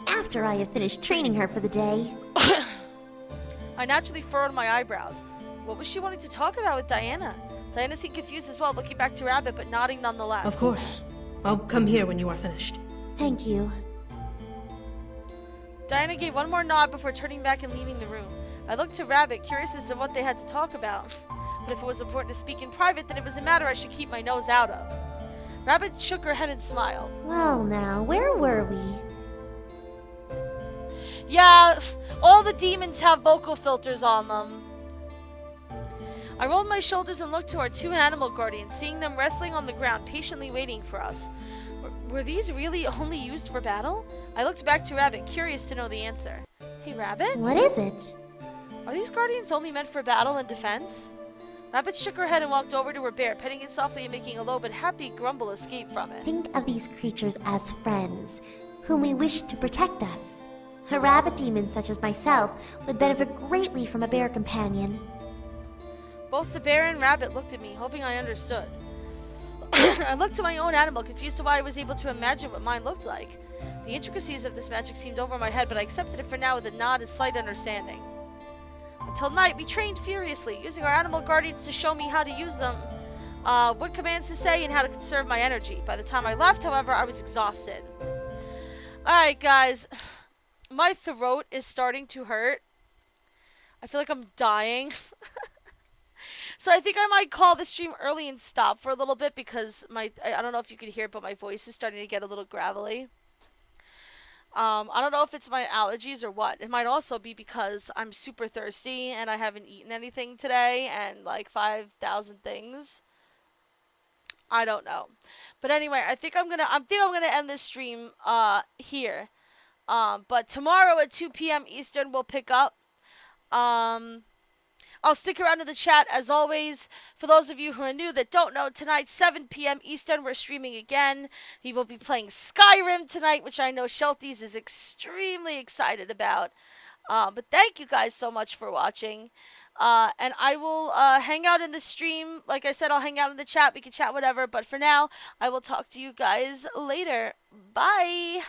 after I have finished training her for the day? I naturally furrowed my eyebrows. What was she wanting to talk about with Diana? Diana seemed confused as well, looking back to Rabbit, but nodding nonetheless. Of course. I'll come here when you are finished. Thank you. Diana gave one more nod before turning back and leaving the room. I looked to Rabbit, curious as to what they had to talk about. But if it was important to speak in private, then it was a matter I should keep my nose out of. Rabbit shook her head and smiled. Well now, where were we? Yeah, all the demons have vocal filters on them. I rolled my shoulders and looked to our two animal guardians, seeing them wrestling on the ground, patiently waiting for us. Were these really only used for battle? I looked back to Rabbit, curious to know the answer. Hey, Rabbit? What is it? Are these guardians only meant for battle and defense? Rabbit shook her head and walked over to her bear, petting it softly and making a low but happy grumble escape from it. Think of these creatures as friends, whom we wish to protect us. A rabbit demon such as myself would benefit greatly from a bear companion. Both the bear and Rabbit looked at me, hoping I understood. I looked to my own animal, confused to why I was able to imagine what mine looked like. The intricacies of this magic seemed over my head, but I accepted it for now with a nod and slight understanding. Until night, we trained furiously, using our animal guardians to show me how to use them, what commands to say, and how to conserve my energy. By the time I left, however, I was exhausted. Alright, guys. My throat is starting to hurt. I feel like I'm dying. So I think I might call the stream early and stop for a little bit because I don't know if you could hear it, but my voice is starting to get a little gravelly. I don't know if it's my allergies or what. It might also be because I'm super thirsty and I haven't eaten anything today and like 5,000 things. I don't know. But anyway, I think I'm gonna end this stream here. But tomorrow at 2 p.m. Eastern we'll pick up. I'll stick around in the chat as always. For those of you who are new that don't know, tonight 7 p.m. Eastern we're streaming again. We will be playing Skyrim tonight, which I know Shelties is extremely excited about. But thank you guys so much for watching. And I will hang out in the stream. Like I said, I'll hang out in the chat. We can chat whatever. But for now, I will talk to you guys later. Bye.